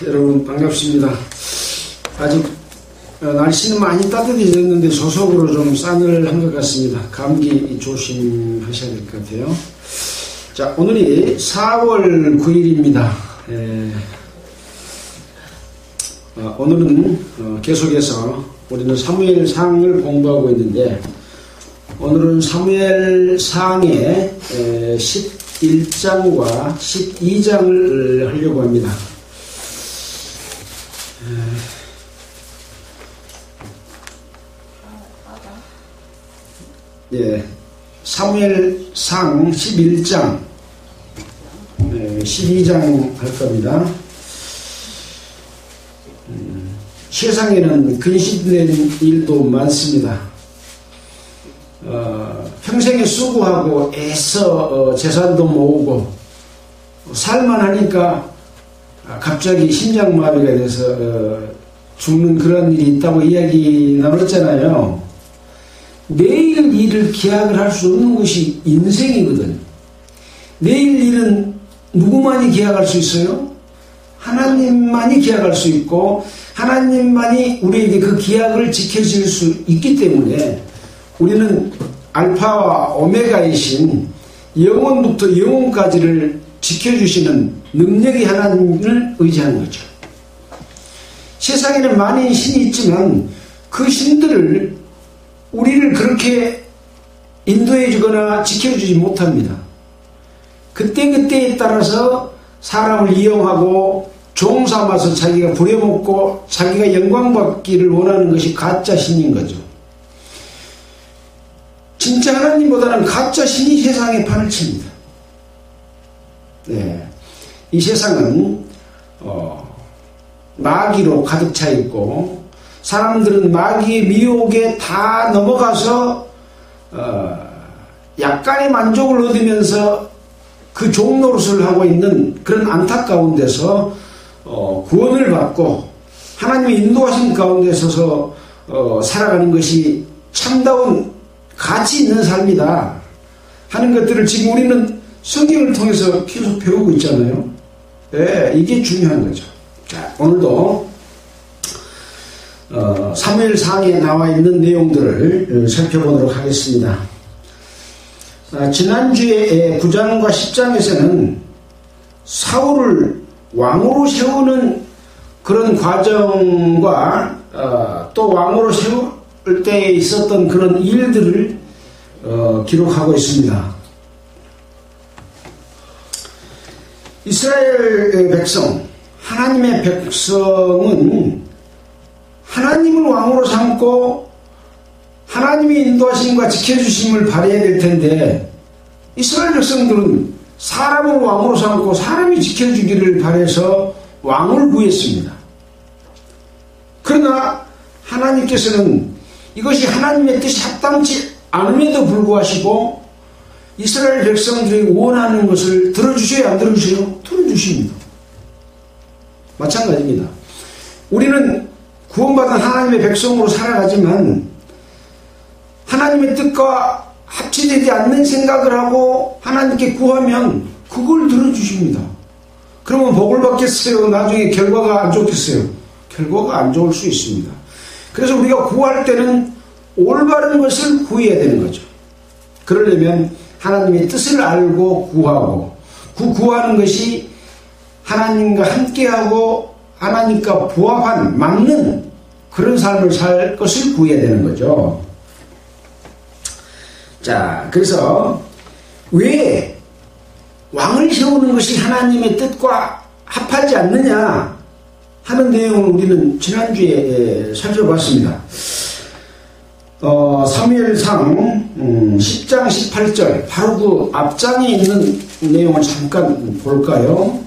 여러분 반갑습니다. 아직 날씨는 많이 따뜻해졌는데 소속으로 좀 싸늘한 것 같습니다. 감기 조심하셔야 될 것 같아요. 자, 오늘이 4월 9일입니다. 오늘은 계속해서 우리는 사무엘상을 공부하고 있는데, 오늘은 사무엘상의 11장과 12장을 하려고 합니다. 사무엘상 11장, 12장 할 겁니다. 세상에는 근심된 일도 많습니다. 평생에 수고하고 애써 재산도 모으고 살만하니까 갑자기 심장마비가 돼서 죽는 그런 일이 있다고 이야기 나눴잖아요. 내일 일을 기약을 할 수 없는 것이 인생이거든. 내일 일은 누구만이 기약할 수 있어요? 하나님만이 기약할 수 있고, 하나님만이 우리에게 그 기약을 지켜줄 수 있기 때문에 우리는 알파와 오메가이신 영원부터 영원까지를 지켜주시는 능력이 하나님을 의지하는 거죠. 세상에는 많은 신이 있지만 그 신들을 우리를 그렇게 인도해 주거나 지켜주지 못합니다. 그때그때에 따라서 사람을 이용하고 종 삼아서 자기가 부려먹고 자기가 영광받기를 원하는 것이 가짜 신인 거죠. 진짜 하나님보다는 가짜 신이 세상에 판을 칩니다. 이 세상은 마귀로 가득 차 있고, 사람들은 마귀의 미혹에 다 넘어가서 약간의 만족을 얻으면서 그 종노릇을 하고 있는 그런 안타까운 데서 구원을 받고 하나님의 인도하신 가운데 서서 살아가는 것이 참다운 가치 있는 삶이다 하는 것들을 지금 우리는 성경을 통해서 계속 배우고 있잖아요. 이게 중요한 거죠. 자, 오늘도 사무엘상에 나와 있는 내용들을 살펴보도록 하겠습니다. 지난주에 9장과 10장에서는 사울을 왕으로 세우는 그런 과정과 또 왕으로 세울 때에 있었던 그런 일들을 기록하고 있습니다. 이스라엘 백성, 하나님의 백성은 하나님을 왕으로 삼고 하나님의 인도하심과 지켜주심을 발휘해야 될 텐데, 이스라엘 백성들은 사람을 왕으로 삼고 사람이 지켜주기를 바라서 왕을 구했습니다. 그러나 하나님께서는 이것이 하나님의 뜻이 합당치 않음에도 불구하시고 이스라엘 백성들이 원하는 것을 들어주셔야 안 들어주세요? 들어주십니다. 마찬가지입니다. 우리는 구원받은 하나님의 백성으로 살아가지만 하나님의 뜻과 합치되지 않는 생각을 하고 하나님께 구하면 그걸 들어주십니다. 그러면 복을 받겠어요? 나중에 결과가 안 좋겠어요? 결과가 안 좋을 수 있습니다. 그래서 우리가 구할 때는 올바른 것을 구해야 되는 거죠. 그러려면 하나님의 뜻을 알고 구하고, 그 구하는 것이 하나님과 함께하고 하나님과 부합한, 맞는 그런 삶을 살 것을 구해야 되는 거죠. 자, 그래서 왜 왕을 세우는 것이 하나님의 뜻과 합하지 않느냐 하는 내용을 우리는 지난주에 살펴봤습니다. 사무엘상 10장 18절, 바로 그 앞장에 있는 내용을 잠깐 볼까요?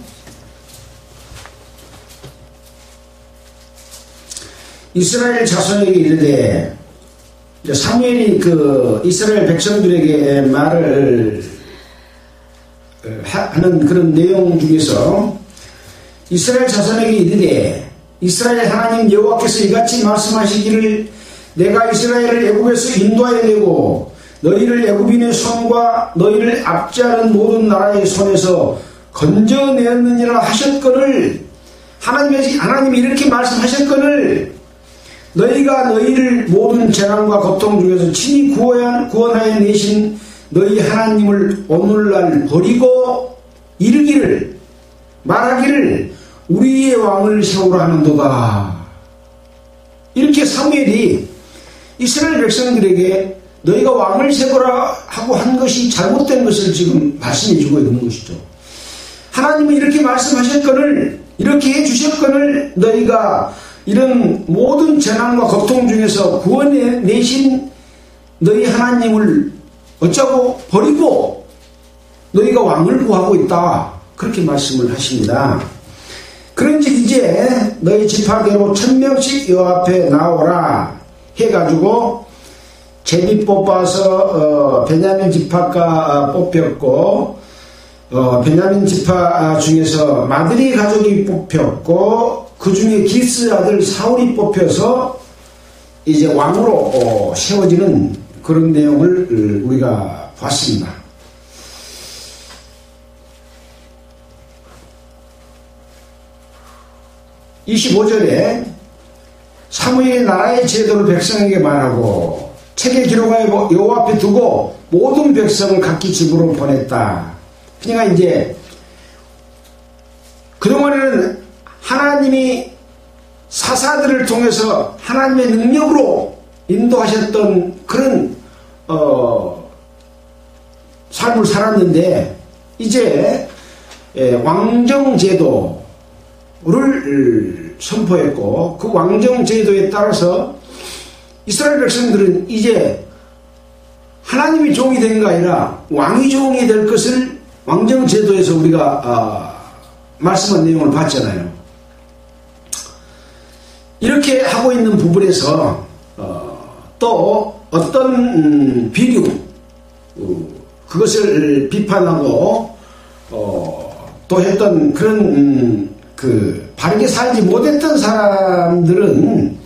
이스라엘 자손에게 이르되, 사무엘이 그 이스라엘 백성들에게 말을 하는 그런 내용 중에서, 이스라엘 자손에게 이르되, 이스라엘 하나님 여호와께서 이같이 말씀하시기를, 내가 이스라엘을 애굽에서 인도하여 내고 너희를 애굽인의 손과 너희를 압제하는 모든 나라의 손에서 건져내었느니라 하셨거늘 하나님이 이렇게 말씀하셨거늘 너희가 너희를 모든 재난과 고통 중에서 친히 구원하여 내신 너희 하나님을 오늘날 버리고 말하기를 우리의 왕을 세우라 하는도다. 이렇게 사무엘이 이스라엘 백성들에게 너희가 왕을 세우라 하고 한 것이 잘못된 것을 지금 말씀해 주고 있는 것이죠. 하나님은 이렇게 말씀하셨거늘, 이렇게 해주셨거늘 너희가 이런 모든 재난과 고통 중에서 구원해 내신 너희 하나님을 어쩌고 버리고 너희가 왕을 구하고 있다. 그렇게 말씀을 하십니다. 그런즉 이제 너희 지파대로 1000명씩 여호와 앞에 나오라 해가지고 제비 뽑아서 베냐민 지파가 뽑혔고 베냐민 지파 중에서 마드리 가족이 뽑혔고 그 중에 기스 아들 사울이 뽑혀서 이제 왕으로 세워지는 그런 내용을 우리가 봤습니다. 25절에 사무엘이 나라의 제도를 백성에게 말하고 책에 기록하여 여호와 앞에 두고 모든 백성을 각기 집으로 보냈다. 그러니까 이제 그동안에는 하나님이 사사들을 통해서 하나님의 능력으로 인도하셨던 그런 삶을 살았는데 이제 왕정제도를 선포했고 그 왕정제도에 따라서 이스라엘 백성들은 이제 하나님이 종이 된 게 아니라 왕이 종이 될 것을 왕정제도에서 우리가 말씀한 내용을 봤잖아요. 이렇게 하고 있는 부분에서 또 어떤 비류 그것을 비판하고 또 했던 그런 바르게 살지 못했던 사람들은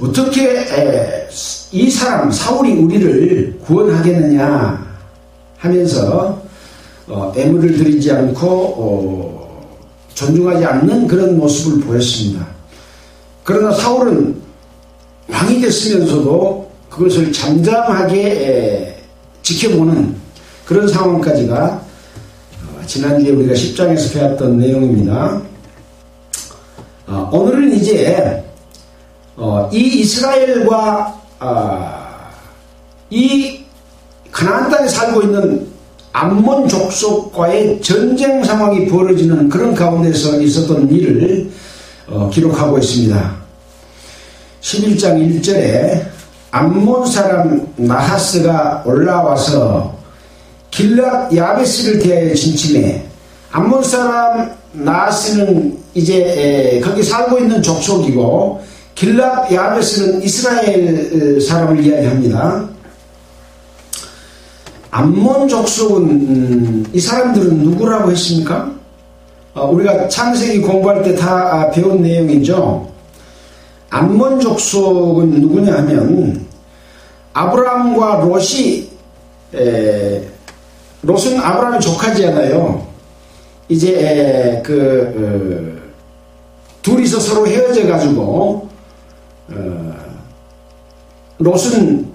어떻게 이 사람 사울이 우리를 구원하겠느냐 하면서 애물을 들이지 않고 존중하지 않는 그런 모습을 보였습니다. 그러나 사울은 왕이 됐으면서도 그것을 잠잠하게 지켜보는 그런 상황까지가 지난주에 우리가 10장에서 배웠던 내용입니다. 오늘은 이제 이 이스라엘과 이 가나안 땅에 살고 있는 암몬 족속과의 전쟁 상황이 벌어지는 그런 가운데서 있었던 일을 기록하고 있습니다. 11장 1절에 암몬 사람 나하스가 올라와서 길랏 야베스를 대하여 진침해. 암몬 사람 나하스는 이제 거기 살고 있는 족속이고 길랏 야베스는 이스라엘 사람을 이야기합니다. 암몬 족속은 이 사람들은 누구라고 했습니까? 우리가 창세기 공부할 때 다 배운 내용이죠. 암몬 족속은 누구냐 하면 아브라함과 롯이 롯은 아브라함의 조카지잖아요. 이제 둘이서 서로 헤어져 가지고 롯은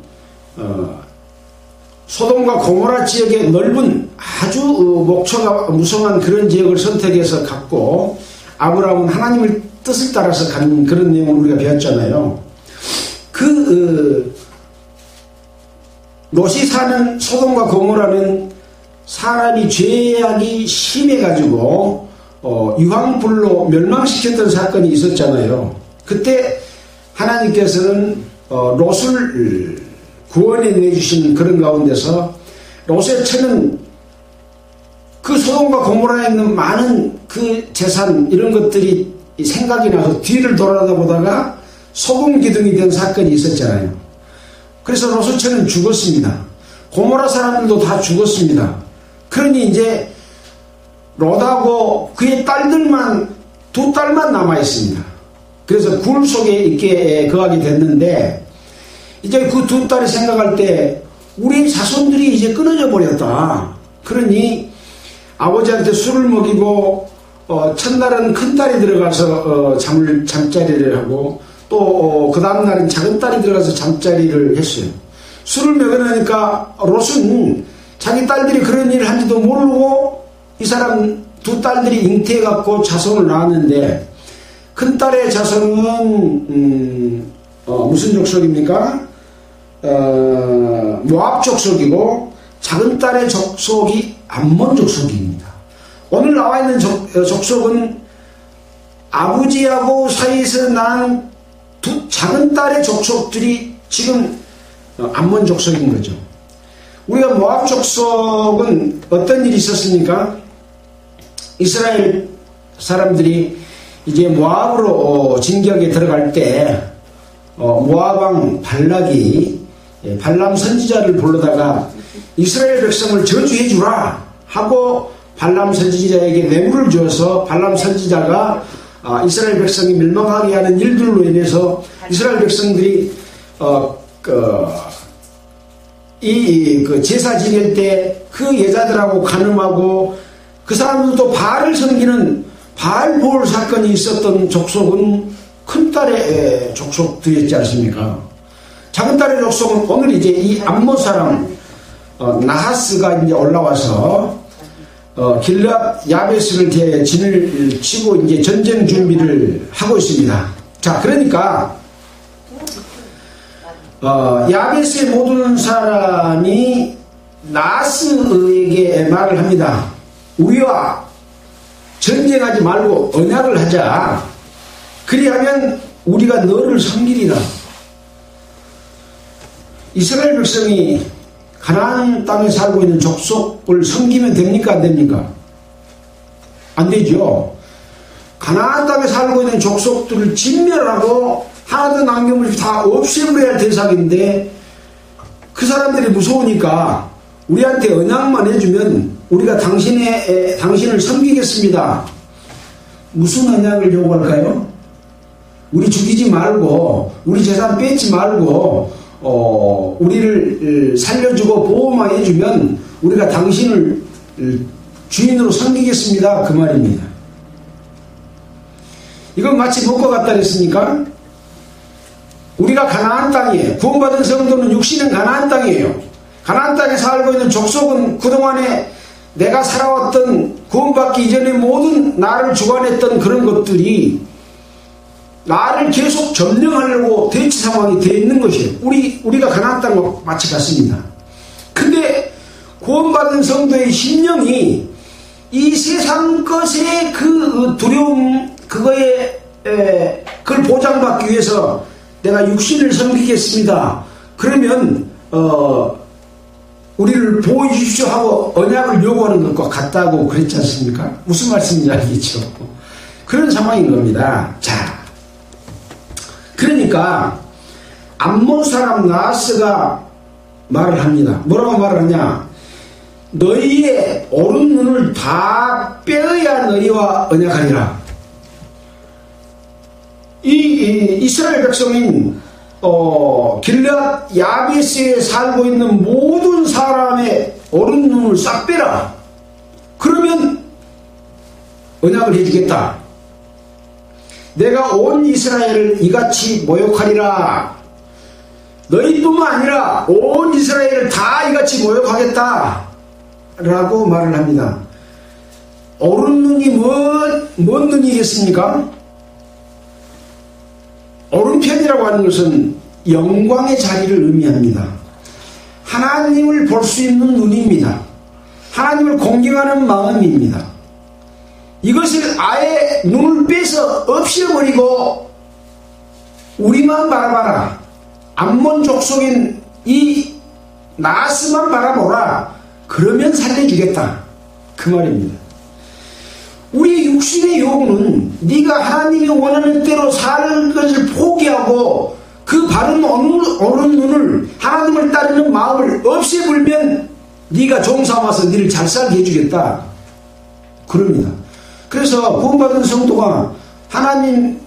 소돔과 고모라 지역의 넓은 아주 목초가 무성한 그런 지역을 선택해서 갔고 아브라함은 하나님의 뜻을 따라서 가는 그런 내용을 우리가 배웠잖아요. 롯이 사는 소돔과 고모라는 사람이 죄악이 심해가지고 유황불로 멸망시켰던 사건이 있었잖아요. 그때 하나님께서는 롯을 구원해 내주신 그런 가운데서 롯의 처는 그 소돔과 고모라에 있는 많은 그 재산 이런 것들이 생각이 나서 뒤를 돌아다보다가 소금 기둥이 된 사건이 있었잖아요. 그래서 롯의 처는 죽었습니다. 고모라 사람들도 다 죽었습니다. 그러니 이제 롯하고 그의 딸들만 두 딸만 남아 있습니다. 그래서 굴 속에 있게 거하게 됐는데 이제 그 두 딸이 생각할 때 우리 자손들이 이제 끊어져 버렸다. 그러니 아버지한테 술을 먹이고 첫날은 큰 딸이 들어가서 잠자리를 하고 또 그 다음날은 작은 딸이 들어가서 잠자리를 했어요. 술을 먹으니까 롯은 자기 딸들이 그런 일을 한지도 모르고 이 사람 두 딸들이 잉태해갖고 자손을 낳았는데 큰 딸의 자손은 무슨 족속입니까? 모압 족속이고 작은 딸의 족속이 암몬 족속입니다. 오늘 나와 있는 족속은 아버지하고 사이에서 난 두 작은 딸의 족속들이 지금 암몬 족속인 거죠. 우리가 모압 족속은 어떤 일이 있었습니까? 이스라엘 사람들이 이제 모압으로 진격에 들어갈 때 모압 왕 발락이 발람 선지자를 불러다가 이스라엘 백성을 저주해 주라 하고 발람 선지자에게 뇌물을 주어서 발람 선지자가 이스라엘 백성이 멸망하게 하는 일들로 인해서 이스라엘 백성들이 그 제사 지낼 때 그 여자들하고 간음하고 그 사람들도 바알을 섬기는 바알보올 사건이 있었던 족속은 큰딸의 족속들이었지 않습니까? 작은딸의 족속은 오늘 이제 이 암몬 사람 나하스가 이제 올라와서 길앗 야베스를 진을 치고 이제 전쟁 준비를 하고 있습니다. 자, 그러니까 야베스의 모든 사람이 나하스에게 말을 합니다. 우리와 전쟁하지 말고 언약을 하자. 그리하면 우리가 너를 섬기리라. 이스라엘 백성이 가나안 땅에 살고 있는 족속을 섬기면 됩니까? 안 됩니까? 안 되죠. 가나안 땅에 살고 있는 족속들을 진멸하고 하나도 남김없이 다 없애버려야 할 대상인데 그 사람들이 무서우니까 우리한테 언약만 해주면 우리가 당신을 섬기겠습니다. 무슨 언약을 요구할까요? 우리 죽이지 말고 우리 재산 뺏지 말고 우리를 살려주고 보호만 해주면 우리가 당신을 주인으로 섬기겠습니다. 그 말입니다. 이건 마치 뭐과 같다 그랬습니까? 우리가 가나안 땅이에요. 구원받은 성도는 육신은 가나안 땅이에요. 가나안 땅에 살고 있는 족속은 그동안에 내가 살아왔던 구원받기 이전에 모든 나를 주관했던 그런 것들이 나를 계속 점령하려고 대치 상황이 되어 있는 것이에요. 우리가 가나안 땅과 마치 같습니다. 근데 구원받은 성도의 심령이 이 세상 것의 그 두려움, 그걸 보장받기 위해서 내가 육신을 섬기겠습니다. 그러면, 우리를 보호해 주십시오 하고 언약을 요구하는 것과 같다고 그랬지 않습니까? 무슨 말씀인지 알겠죠? 그런 상황인 겁니다. 자. 그러니까 암몬 사람 나하스가 말을 합니다. 뭐라고 말을 하냐? 너희의 오른 눈을 다 빼어야 너희와 언약하리라. 이 이스라엘 백성인 길앗 야베스에 살고 있는 모든 사람의 오른 눈을 싹 빼라. 그러면 언약을 해주겠다. 내가 온 이스라엘을 이같이 모욕하리라. 너희뿐만 아니라 온 이스라엘을 다 이같이 모욕하겠다 라고 말을 합니다. 오른 눈이 뭔 눈이겠습니까? 오른편이라고 하는 것은 영광의 자리를 의미합니다. 하나님을 볼 수 있는 눈입니다. 하나님을 공경하는 마음입니다. 이것을 아예 눈을 빼서 없애버리고 우리만 바라봐라. 암몬 족속인 이 나하스만 바라보라. 그러면 살려주겠다. 그 말입니다. 우리 육신의 요구는 네가 하나님이 원하는 대로 살 것을 포기하고 그 바른 옳은 눈을 하나님을 따르는 마음을 없애불면 네가 종삼아서 너를 잘 살게 해주겠다. 그럽니다. 그래서 구원받은 성도가 하나님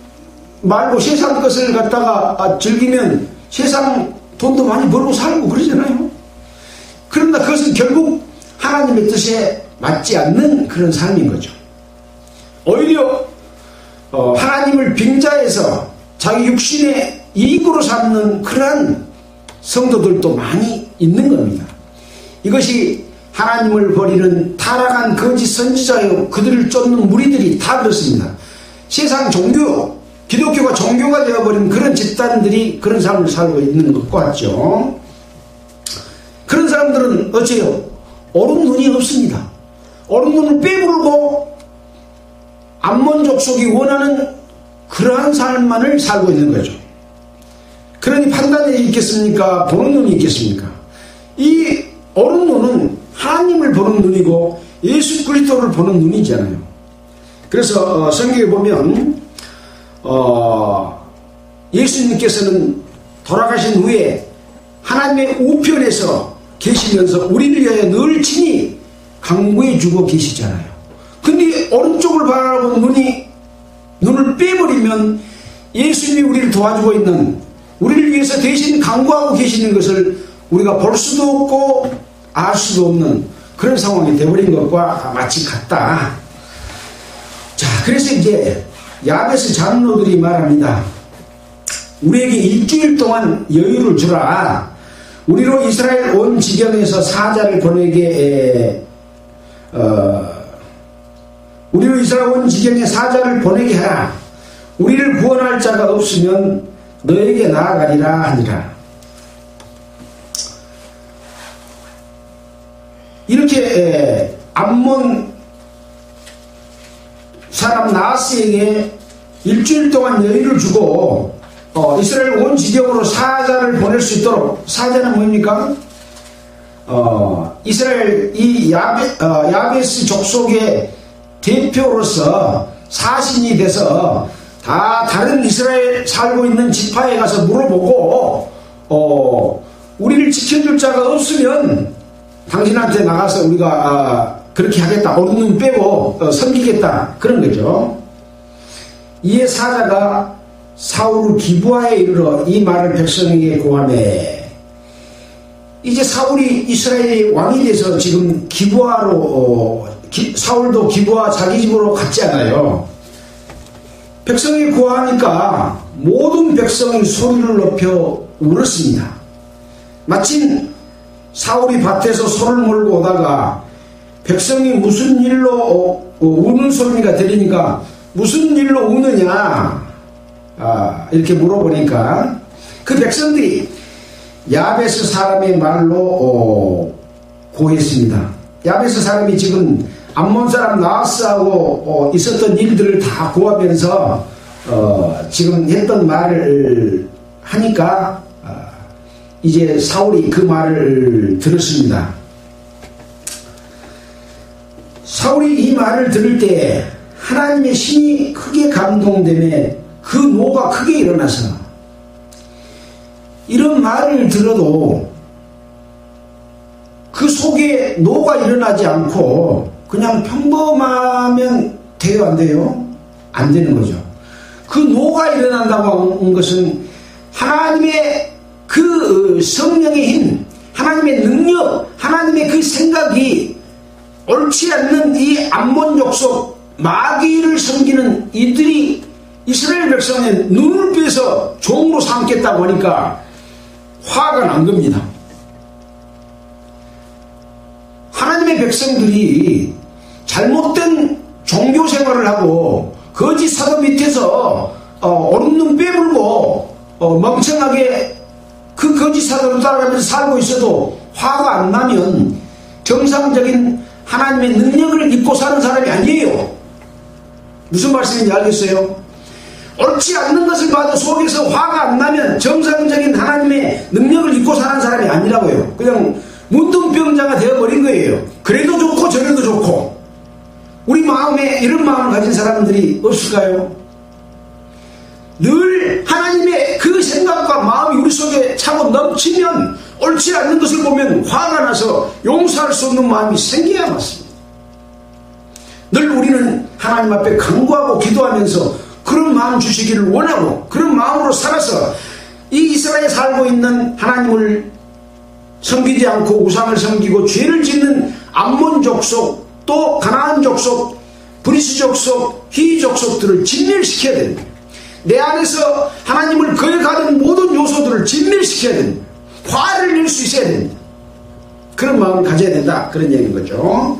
말고 세상 것을 갖다가 즐기면 세상 돈도 많이 벌고 살고 그러잖아요. 그러나 그것은 결국 하나님의 뜻에 맞지 않는 그런 삶인 거죠. 오히려 하나님을 빙자해서 자기 육신의 이익으로 삼는 그러한 성도들도 많이 있는 겁니다. 이것이 하나님을 버리는 타락한 거짓 선지자요 그들을 쫓는 무리들이 다 그렇습니다. 세상 종교, 기독교가 종교가 되어버린 그런 집단들이 그런 삶을 살고 있는 것 같죠. 그런 사람들은 어째요? 옳은 눈이 없습니다. 옳은 눈을 빼부르고 암몬 족속이 원하는 그러한 삶만을 살고 있는 거죠. 그러니 판단이 있겠습니까? 보는 눈이 있겠습니까? 이 옳은 눈은 하나님을 보는 눈이고 예수 그리스도를 보는 눈이잖아요. 그래서 성경에 보면 예수님께서는 돌아가신 후에 하나님의 우편에서 계시면서 우리를 위하여 늘 친히 강구해 주고 계시잖아요. 근데 오른쪽을 바라보는 눈을 빼버리면 예수님이 우리를 도와주고 있는, 우리를 위해서 대신 강구하고 계시는 것을 우리가 볼 수도 없고 알 수도 없는 그런 상황이 되어버린 것과 마치 같다. 자, 그래서 이제 야베스 장로들이 말합니다. 우리에게 일주일 동안 여유를 주라. 우리로 이스라엘 온 지경에서 사자를 보내게 우리로 이스라엘 온 지경에 사자를 보내게 하라. 우리를 구원할 자가 없으면 너에게 나아가리라 하니라. 이렇게 암몬 사람 나하스에게 일주일 동안 여유를 주고 이스라엘 온 지경으로 사자를 보낼 수 있도록. 사자는 뭡니까? 이스라엘 이 야베스 족속의 대표로서 사신이 돼서 다 다른 이스라엘 살고 있는 지파에 가서 물어보고 우리를 지켜줄 자가 없으면 당신한테 나가서 우리가 그렇게 하겠다. 옳은 눈 빼고 섬기겠다. 그런 거죠. 이에 사자가 사울 기브아에 이르러 이 말을 백성에게 고하매. 이제 사울이 이스라엘의 왕이 돼서 지금 기브아로 사울도 기브아 자기 집으로 갔잖아요. 백성이 고하니까 모든 백성이 소리를 높여 울었습니다. 마침 사울이 밭에서 소를 몰고 오다가 백성이 무슨 일로 우는 소리가 들리니까 무슨 일로 우느냐 이렇게 물어보니까 그 백성들이 야베스 사람의 말로 고했습니다. 야베스 사람이 지금 암몬 사람 나하스하고 있었던 일들을 다 고하면서 지금 했던 말을 하니까 이제 사울이 그 말을 들었습니다. 사울이 이 말을 들을 때 하나님의 신이 크게 감동되며 그 노가 크게 일어나서 이런 말을 들어도 그 속에 노가 일어나지 않고 그냥 평범하면 돼요, 안 돼요? 안 되는 거죠. 그 노가 일어난다고 한 것은 하나님의 그 성령의 힘, 하나님의 능력, 하나님의 그 생각이 옳지 않는 이 암몬 족속 마귀를 섬기는 이들이 이스라엘 백성의 눈을 빼서 종으로 삼겠다고 하니까 화가 난 겁니다. 하나님의 백성들이 잘못된 종교 생활을 하고 거짓 사도 밑에서 옳은 눈 빼물고 멍청하게 그 거짓 사도를 따라가면서 살고 있어도 화가 안 나면 정상적인 하나님의 능력을 믿고 사는 사람이 아니에요. 무슨 말씀인지 알겠어요? 옳지 않는 것을 봐도 속에서 화가 안 나면 정상적인 하나님의 능력을 믿고 사는 사람이 아니라고요. 그냥 문둥병자가 되어버린 거예요. 그래도 좋고 저래도 좋고. 우리 마음에 이런 마음을 가진 사람들이 없을까요? 늘 하나님의 그 생각과 마음이 우리 속에 차고 넘치면 옳지 않는 것을 보면 화가 나서 용서할 수 없는 마음이 생겨야 맞습니다. 늘 우리는 하나님 앞에 간구하고 기도하면서 그런 마음 주시기를 원하고 그런 마음으로 살아서 이 이스라엘에 살고 있는 하나님을 섬기지 않고 우상을 섬기고 죄를 짓는 암몬 족속 또 가나안 족속 브리스 족속, 휘 족속들을 진멸시켜야 됩니다. 내 안에서 하나님을 거역하는 모든 요소들을 진멸시켜야 됩니다. 화를 낼 수 있어야 됩니다. 그런 마음을 가져야 된다, 그런 얘기인 거죠.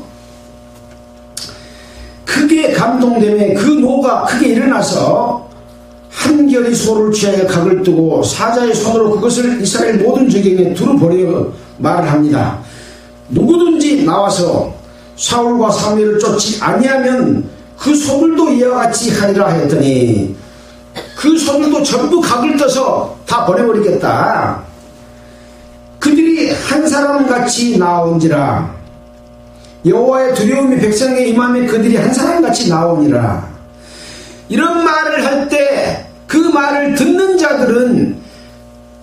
크게 감동되며 그 노가 크게 일어나서 한결이 소를 취하여 각을 뜨고 사자의 손으로 그것을 이스라엘 모든 적에게 두루 보려 말을 합니다. 누구든지 나와서 사울과 사무엘을 쫓지 아니하면 그 소들도 이와 같이 하리라 하였더니 그 소들도 전부 각을 떠서 다 보내버리겠다. 그들이 한 사람같이 나온지라. 여호와의 두려움이 백성에 임하며 그들이 한 사람같이 나오니라. 이런 말을 할 때 그 말을 듣는 자들은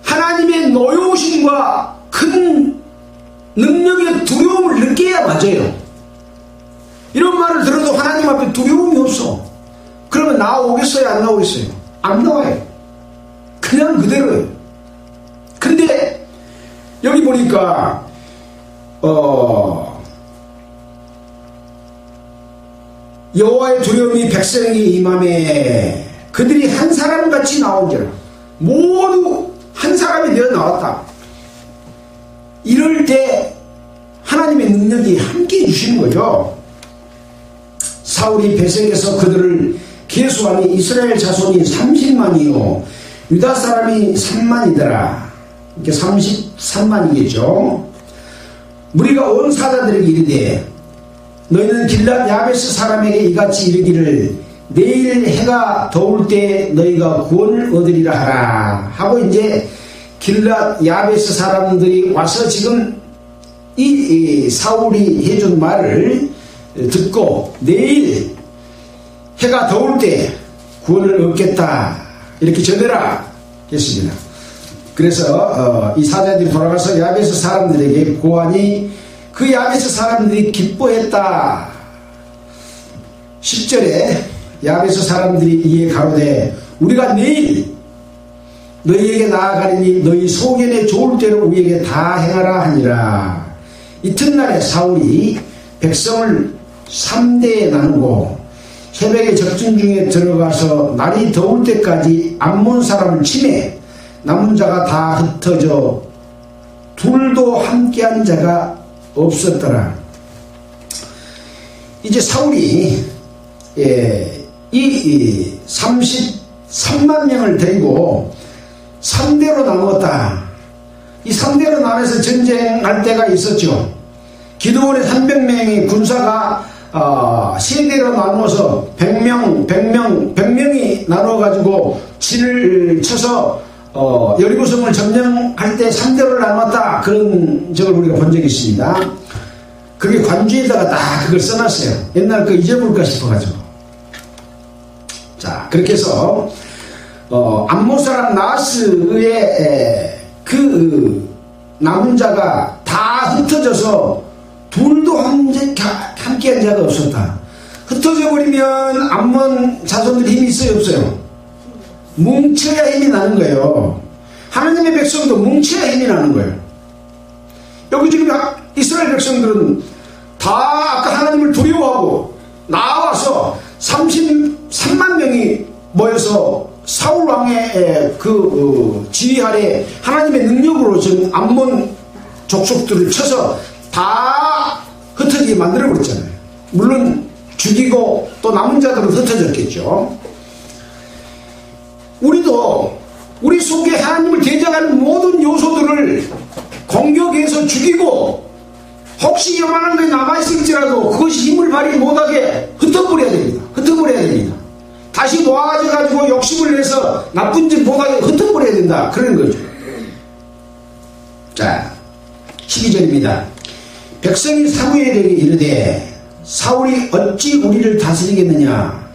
하나님의 노여우심과 큰 능력의 두려움을 느껴야 맞아요. 이런 말을 들어도 하나님 앞에 두려움이 없어. 그러면 나오겠어요? 안 나오겠어요? 안 나와요. 그냥 그대로예요. 근데 여기 보니까 여호와의 두려움이 백성에게 임하매 그들이 한 사람같이 나온지라. 모두 한 사람이 되어 나왔다. 이럴 때 하나님의 능력이 함께 해주시는 거죠. 사울이 베색에서 그들을 계수하니 이스라엘 자손이 30만이요 유다 사람이 3만이더라. 이렇게 33만이겠죠. 무리가 온 사자들에게 이르되 너희는 길랏 야베스 사람에게 이같이 이르기를 내일 해가 더울 때 너희가 구원을 얻으리라 하라 하고 이제 길랏 야베스 사람들이 와서 지금 이 사울이 해준 말을 듣고 내일 해가 더울 때 구원을 얻겠다 이렇게 전해라 했습니다. 그래서 이 사자들이 돌아가서 야베스 사람들에게 고하니 그 야베스 사람들이 기뻐했다. 10절에 야베스 사람들이 이에 가로되 우리가 내일 너희에게 나아가리니 너희 소견에 좋을 대로 우리에게 다 행하라 하니라. 이튿날에 사울이 백성을 3대에 나누고 새벽에 적진 중에 들어가서 날이 더울 때까지 암몬 사람을 치매 남은 자가 다 흩어져 둘도 함께한 자가 없었더라. 이제 사울이 이 33만 명을 데리고 3대로 나누었다. 이 3대로 나눠서 전쟁할 때가 있었죠. 기드온의 300명의 군사가 3대로 나누어서 100명이 나누어가지고 진을 쳐서 여리고성을 점령할 때 3대로 나눴다. 그런 적을 우리가 본 적이 있습니다. 그게 관주에다가 다 그걸 써놨어요. 옛날 그 잊어볼까 싶어가지고. 자, 그렇게 해서 암몬 사람 나하스의 그 남은 자가 다 흩어져서 둘도 함께한 자가 없었다. 흩어져 버리면 암몬 자손들이 힘이 있어요, 없어요? 뭉쳐야 힘이 나는 거예요. 하나님의 백성도 뭉쳐야 힘이 나는 거예요. 여기 지금 이스라엘 백성들은 다 아까 하나님을 두려워하고 나와서 33만 명이 모여서 사울 왕의 지휘 아래 하나님의 능력으로 지금 암몬 족속들을 쳐서 다 흩어지게 만들어버렸잖아요. 물론 죽이고 또 남은 자들은 흩어졌겠죠. 우리도 우리 속에 하나님을 대적하는 모든 요소들을 공격해서 죽이고 혹시 요만한 것이 남아있을지라도 그것이 힘을 발휘 못하게 흩어버려야 됩니다. 흩어버려야 됩니다. 다시 모아가지고 욕심을 내서 나쁜 짓 못하게 흩어버려야 된다. 그런 거죠. 자, 12절입니다. 백성이 사무엘에게 이르되 사울이 어찌 우리를 다스리겠느냐?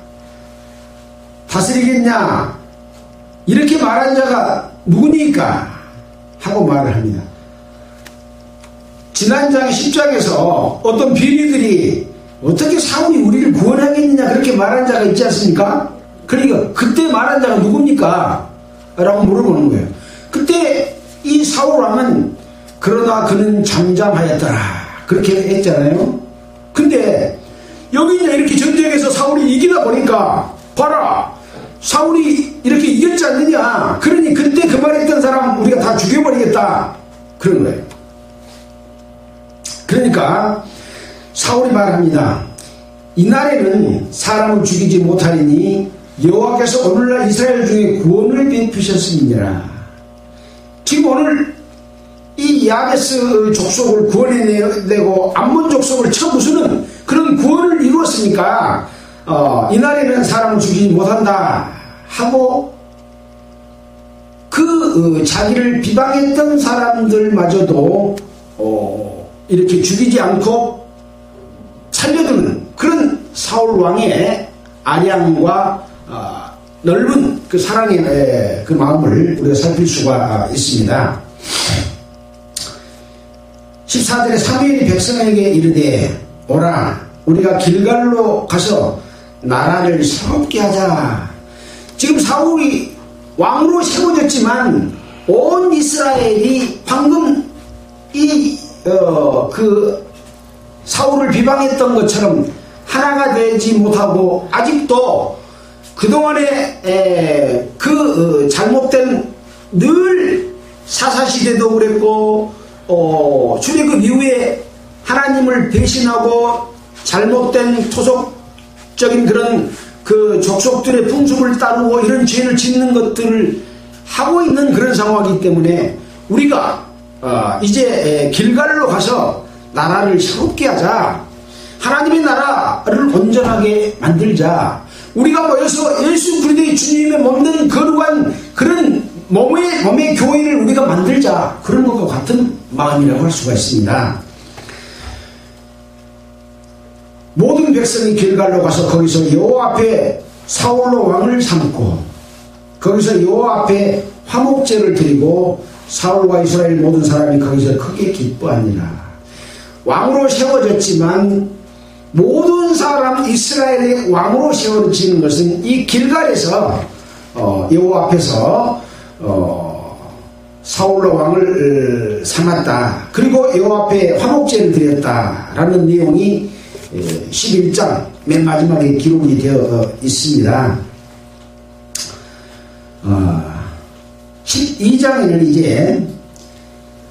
이렇게 말한 자가 누구니까? 하고 말을 합니다. 지난 장 10장에서 어떤 비리들이 어떻게 사울이 우리를 구원하겠느냐 그렇게 말한 자가 있지 않습니까? 그러니까 그때 말한 자가 누굽니까? 라고 물어보는 거예요. 그때 이 사울 왕은 그러나 그는 잠잠하였더라 그렇게 했잖아요. 근데 여기 이제 이렇게 전쟁에서 사울이 이기다 보니까 봐라, 사울이 이렇게 이겼지 않느냐, 그러니 그때 그 말했던 사람 우리가 다 죽여버리겠다, 그런 거예요. 그러니까 사울이 말합니다. 이날에는 사람을 죽이지 못하리니 여호와께서 오늘날 이스라엘 중에 구원을 베푸셨음이니라. 지금 오늘 이 야베스 족속을 구원해내고 암몬 족속을 쳐부수는 그런 구원을 이루었으니까 이날에는 사람을 죽이지 못한다 하고 자기를 비방했던 사람들마저도 이렇게 죽이지 않고 살려두는 그런 사울 왕의 아량과 넓은 그 사랑의 그 마음을 우리가 살필 수가 있습니다. 14절에 사무엘이 백성에게 이르되 오라, 우리가 길갈로 가서 나라를 새롭게 하자. 지금 사울이 왕으로 세워졌지만 온 이스라엘이 방금 그 사울을 비방했던 것처럼 하나가 되지 못하고 아직도 그동안에 잘못된 늘 사사시대도 그랬고 출애굽 이후에 하나님을 배신하고 잘못된 토속적인 그런 그 족속들의 풍습을 따르고 이런 죄를 짓는 것들을 하고 있는 그런 상황이기 때문에 우리가 이제 길갈로 가서 나라를 새롭게 하자. 하나님의 나라를 온전하게 만들자. 우리가 모여서 예수 그리스도의 주님의 몸된 거룩한 그런 몸의 교회를 우리가 만들자. 그런 것과 같은 마음이라고 할 수가 있습니다. 모든 백성이 길갈로 가서 거기서 여호와 앞에 사울로 왕을 삼고 거기서 여호와 앞에 화목제를 드리고 사울과 이스라엘 모든 사람이 거기서 크게 기뻐하니라. 왕으로 세워졌지만 모든 사람 이스라엘의 왕으로 세워지는 것은 이 길갈에서 여호와 앞에서 사울로 왕을 삼았다. 그리고 여호와 앞에 화목제를 드렸다라는 내용이 11장 맨 마지막에 기록이 되어 있습니다. 12장에는 이제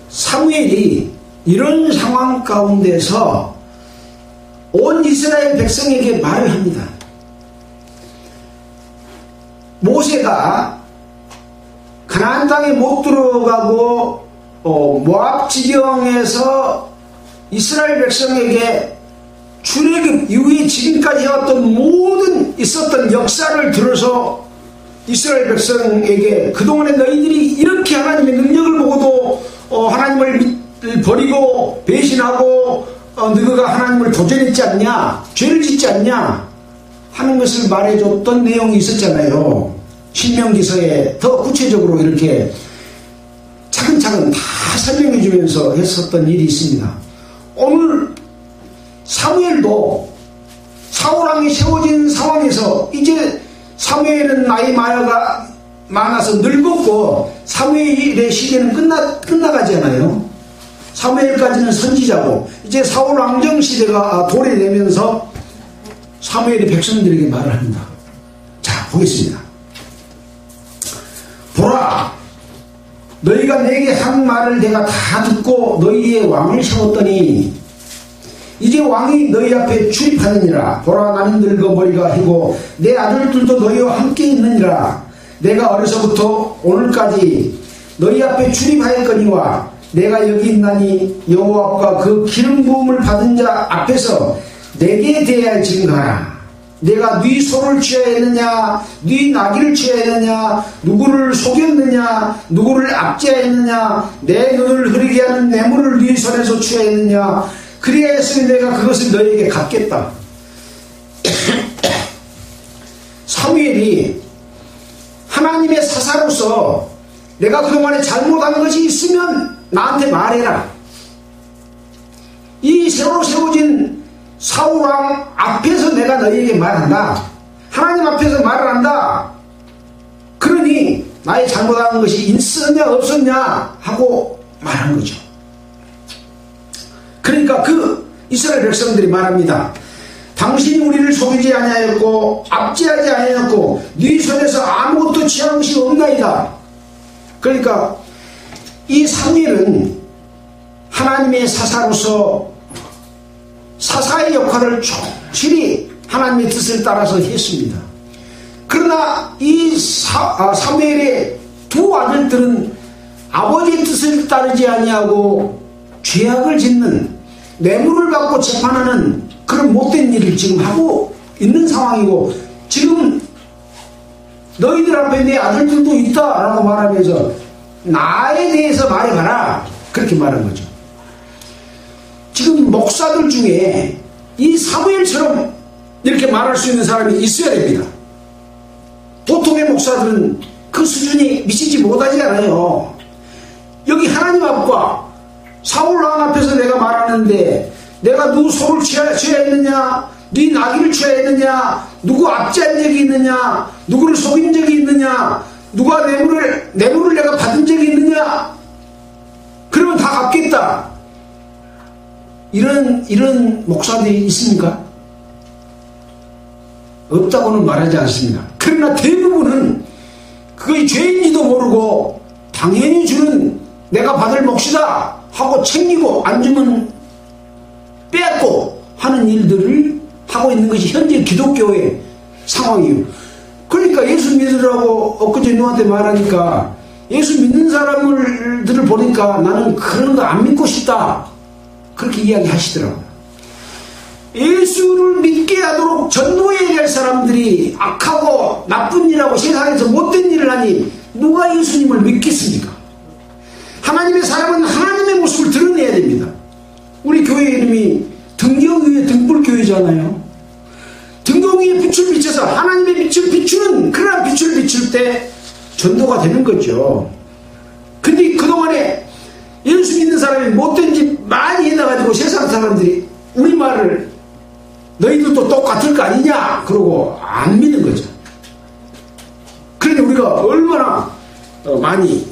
사무엘이 이런 상황 가운데서 온 이스라엘 백성에게 말을 합니다. 모세가 가나안 땅에 못 들어가고 모압 지경에서 이스라엘 백성에게 출애굽 이후에 지금까지 해왔던 모든 있었던 역사를 들어서 이스라엘 백성에게 그동안에 너희들이 이렇게 하나님의 능력을 보고도 하나님을 버리고 배신하고 너희가 하나님을 도전했지 않냐, 죄를 짓지 않냐 하는 것을 말해줬던 내용이 있었잖아요. 신명기서에 더 구체적으로 이렇게 차근차근 다 설명해주면서 했었던 일이 있습니다. 오늘 사무엘도 사울왕이 세워진 상황에서 이제 사무엘은 나이 많아서 늙었고 사무엘의 시대는 끝나가잖아요. 사무엘까지는 선지자고 이제 사울 왕정 시대가 도래되면서 사무엘이 백성들에게 말을 합니다. 자, 보겠습니다. 보라, 너희가 내게 한 말을 내가 다 듣고 너희의 왕을 세웠더니 이제 왕이 너희 앞에 출입하느니라. 보라, 나는 늙어 머리가 희고 내 아들들도 너희와 함께 있느니라. 내가 어려서부터 오늘까지 너희 앞에 출입하였거니와 내가 여기 있나니 여호와와 그 기름 부음을 받은 자 앞에서 내게 대하여 증거하라. 내가 네 소를 취하였느냐, 네 나귀를 취하였느냐, 누구를 속였느냐, 누구를 압제하였느냐, 내 눈을 흐리게 하는 뇌물을 네 손에서 취하였느냐. 그리하였으니 내가 그것을 너희에게 갚겠다. 사무엘이 하나님의 사사로서 내가 그동안에 잘못한 것이 있으면 나한테 말해라. 이 새로 세워진 사울왕 앞에서 내가 너희에게 말한다. 하나님 앞에서 말을 한다. 그러니 나의 잘못한 것이 있었냐 없었냐 하고 말한 거죠. 그러니까 그 이스라엘 백성들이 말합니다. 당신이 우리를 속이지 아니하였고 압제하지 아니하였고 네 손에서 아무것도 취한 것이 없나이다. 그러니까 이 사무엘은 하나님의 사사로서 사사의 역할을 충실히 하나님의 뜻을 따라서 했습니다. 그러나 이 사무엘의 두 아들들은 아버지의 뜻을 따르지 아니하고 죄악을 짓는, 뇌물을 받고 재판하는 그런 못된 일을 지금 하고 있는 상황이고, 지금 너희들 앞에 내 아들들도 있다라고 말하면서 나에 대해서 말해봐라, 그렇게 말한 거죠. 지금 목사들 중에 이 사무엘처럼 이렇게 말할 수 있는 사람이 있어야 됩니다. 보통의 목사들은 그 수준이 미치지 못하지 않아요. 여기 하나님 앞과 사울 왕 앞에서 내가 말하는데, 내가 누구 속을 취하였느냐, 네 나귀를 취하였느냐, 누구 압제한 적이 있느냐, 누구를 속인 적이 있느냐, 누가 뇌물을 내가 받은 적이 있느냐, 그러면 다 갚겠다. 이런 목사들이 있습니까? 없다고는 말하지 않습니다. 그러나 대부분은 그의 죄인지도 모르고 당연히 주는 내가 받을 몫이다 하고 챙기고 안 주면 빼앗고 하는 일들을 하고 있는 것이 현재 기독교의 상황이에요. 그러니까 예수 믿으라고 엊그제 누구한테 말하니까 예수 믿는 사람들을 보니까 나는 그런 거 안 믿고 싶다, 그렇게 이야기하시더라고요. 예수를 믿게 하도록 전도해야 할 사람들이 악하고 나쁜 일하고 세상에서 못된 일을 하니 누가 예수님을 믿겠습니까? 하나님의 사람은 하나님의 모습을 드러내야 됩니다. 우리 교회 이름이 등경 위에 등불교회잖아요. 등경 위에 빛을 비춰서 하나님의 빛을 비추는, 그러한 빛을 비출 때 전도가 되는 거죠. 근데 그동안에 예수 믿는 사람이 못된 짓 많이 해놔가지고 세상 사람들이 우리 말을 너희들도 똑같을 거 아니냐 그러고 안 믿는 거죠. 그런데 우리가 얼마나 많이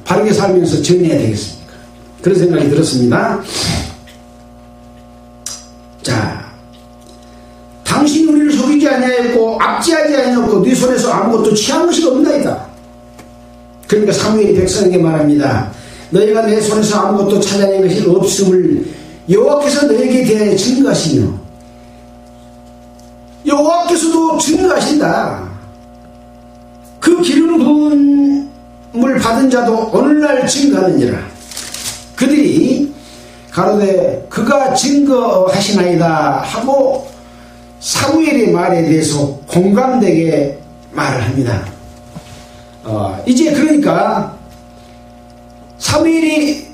바르게 살면서 전해야 되겠습니까? 그런 생각이 들었습니다. 자, 당신이 우리를 속이지 아니하였고 압제하지 아니하였고 네 손에서 아무것도 취한 것이 없나이다. 그러니까 사무엘이 백성에게 말합니다. 너희가 내 손에서 아무것도 찾아낸 것이 없음을 여호와께서 너에게 대하여 증거하시며, 여호와께서도 증거하신다. 그 기름 부음을 받은 자도 오늘날 증거하느니라. 그들이 가로되 그가 증거하시나이다 하고 사무엘의 말에 대해서 공감되게 말을 합니다. 이제 그러니까 사무엘이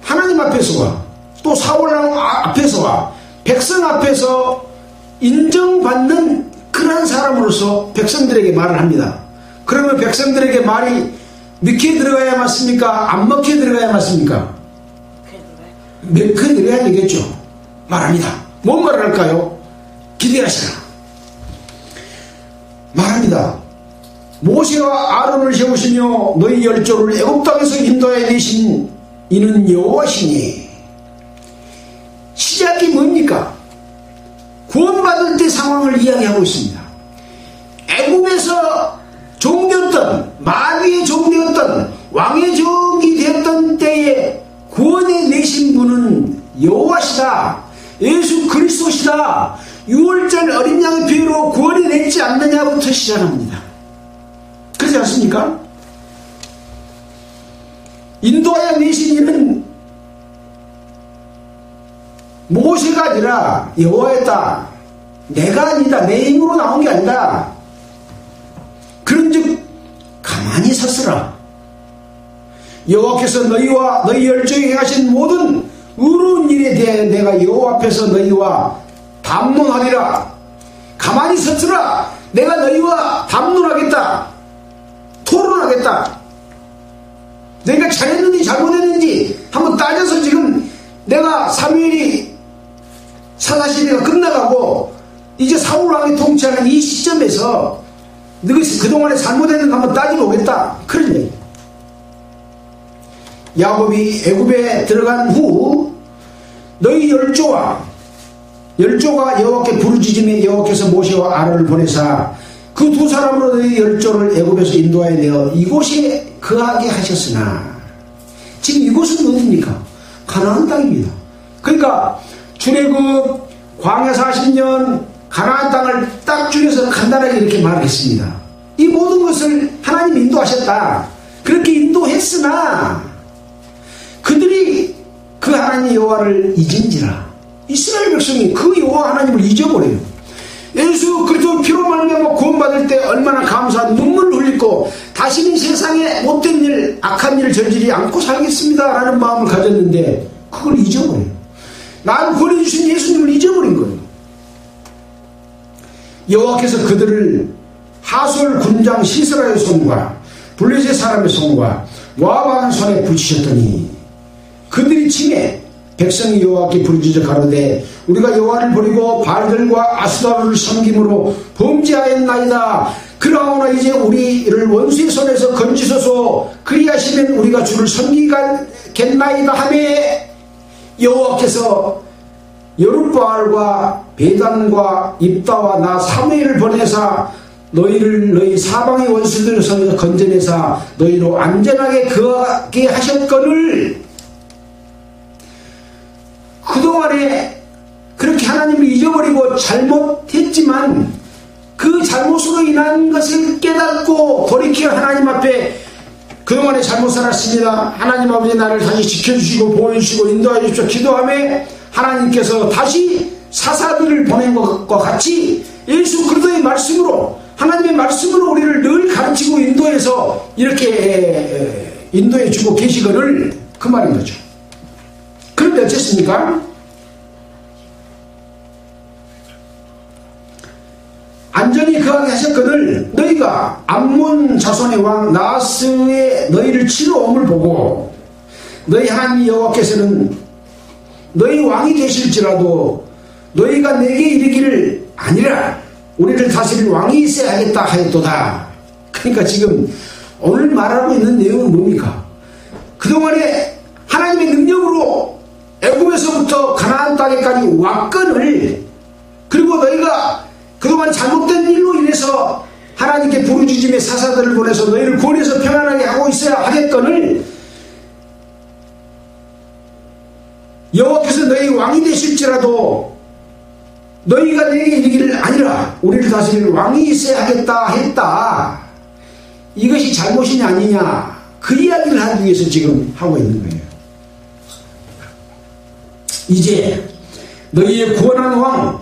하나님 앞에서와 또 사울왕 앞에서와 백성 앞에서 인정받는 그런 사람으로서 백성들에게 말을 합니다. 그러면 백성들에게 말이 몇개 들어가야 맞습니까? 안 먹게 들어가야 맞습니까? 몇 개 들어가야 되겠죠. 말합니다. 뭔 말을 할까요? 기대하시라. 말합니다. 모세와 아론을 세우시며 너희 열조를 애굽 땅에서 인도하여 내신 이는 여호와시니. 시작이 뭡니까? 구원받을 때 상황을 이야기하고 있습니다. 애굽에서 종되었던, 마귀의 종되었던, 왕의 종이 되었던 때에 구원해 내신 분은 여호와시다, 예수 그리스도시다, 6월절 어린 양의 피로 구원해 냈지 않느냐부터 시작합니다. 그렇지 않습니까? 인도하여 내신 이는 모세가 아니라 여호와였다. 내가 아니다. 내 힘으로 나온 게 아니다. 그런즉 가만히 섰으라. 여호와께서 너희와 너희 열조에 행하신 모든 의로운 일에 대하여 내가 여호와 앞에서 너희와 담론하리라. 가만히 섰으라. 내가 너희와 담론하겠다. 토론하겠다. 내가 잘했는지 잘못했는지 한번 따져서, 지금 내가 사무엘이 사사시대가 끝나가고 이제 사울왕이 통치하는 이 시점에서 너희 그동안에 잘못했는 거 한번 따지고 오겠다, 그런 얘기. 야곱이 애굽에 들어간 후 너희 열조와 열조가 여호와께 부르짖음에 여호와께서 모세와 아론을 보내사 그 두 사람으로 너희 열조를 애굽에서 인도하여 내어 이곳에 거하게 하셨으나, 지금 이곳은 어디입니까? 가나안 땅입니다. 그러니까 출애굽 광야 40년 가나안 땅을 딱 줄여서 간단하게 이렇게 말했습니다. 이 모든 것을 하나님 인도하셨다. 그렇게 인도했으나 그들이 그 하나님 여호와를 잊은지라. 이스라엘 백성이 그 여호와 하나님을 잊어버려요. 예수 그리스도 피로 말미암아 구원받을 때 얼마나 감사한 눈물을 흘리고 다시는 세상에 못된 일, 악한 일을 저지르지 않고 살겠습니다 라는 마음을 가졌는데 그걸 잊어버려요. 나를 구원해주신 예수님을 잊어버린 거예요. 여호와께서 그들을 하솔 군장 시스라의 손과 블레셋 사람의 손과 모압 왕의 손에 붙이셨더니 그들이 침해 백성이 여호와께 부르짖어 가로되 우리가 여호와를 버리고 바알들과 아스타로를 섬김으로 범죄하였나이다. 그러나 이제 우리를 원수의 손에서 건지소서. 그리하시면 우리가 주를 섬기겠나이다 하매 여호와께서 여룻바알과 베단과 입다와 나 사무엘을 보내사 너희를 너희 사방의 원수들 손에서 건져내사 너희로 안전하게 거하게 하셨거늘. 그동안에 그렇게 하나님을 잊어버리고 잘못했지만 그 잘못으로 인한 것을 깨닫고 돌이켜 하나님 앞에 그동안에 잘못 살았습니다. 하나님 아버지 나를 다시 지켜주시고 보호해주시고 인도하여 주십시오. 기도하며 하나님께서 다시 사사들을 보낸 것과 같이 예수 그리스도의 말씀으로 하나님의 말씀으로 우리를 늘 가르치고 인도해서 이렇게 인도해 주고 계시거늘 그 말인 거죠. 그런데 어쨌습니까? 안전히 거하게 하셨거늘 너희가 암몬 자손의 왕 나하스의 너희를 치러 옴을 보고 너희 하나님 여호와께서는 너희 왕이 되실지라도 너희가 내게 이르기를 아니라 우리를 다스릴 왕이 있어야 하겠다 하였도다. 그러니까 지금 오늘 말하고 있는 내용은 뭡니까? 그동안에 하나님의 능력으로 애굽에서부터 가나안 땅에까지 왔거늘, 그리고 너희가 그동안 잘못된 일로 인해서 하나님께 부르짖음의 사사들을 보내서 너희를 구원해서 평안하게 하고 있어야 하겠거늘 여호와께서 너희 왕이 되실지라도 너희가 내게 이르기를 아니라 우리를 다스릴 왕이 있어야 하겠다 했다. 이것이 잘못이냐 아니냐 그 이야기를 하기 위해서 지금 하고 있는 거예요. 이제 너희의 구원한 왕,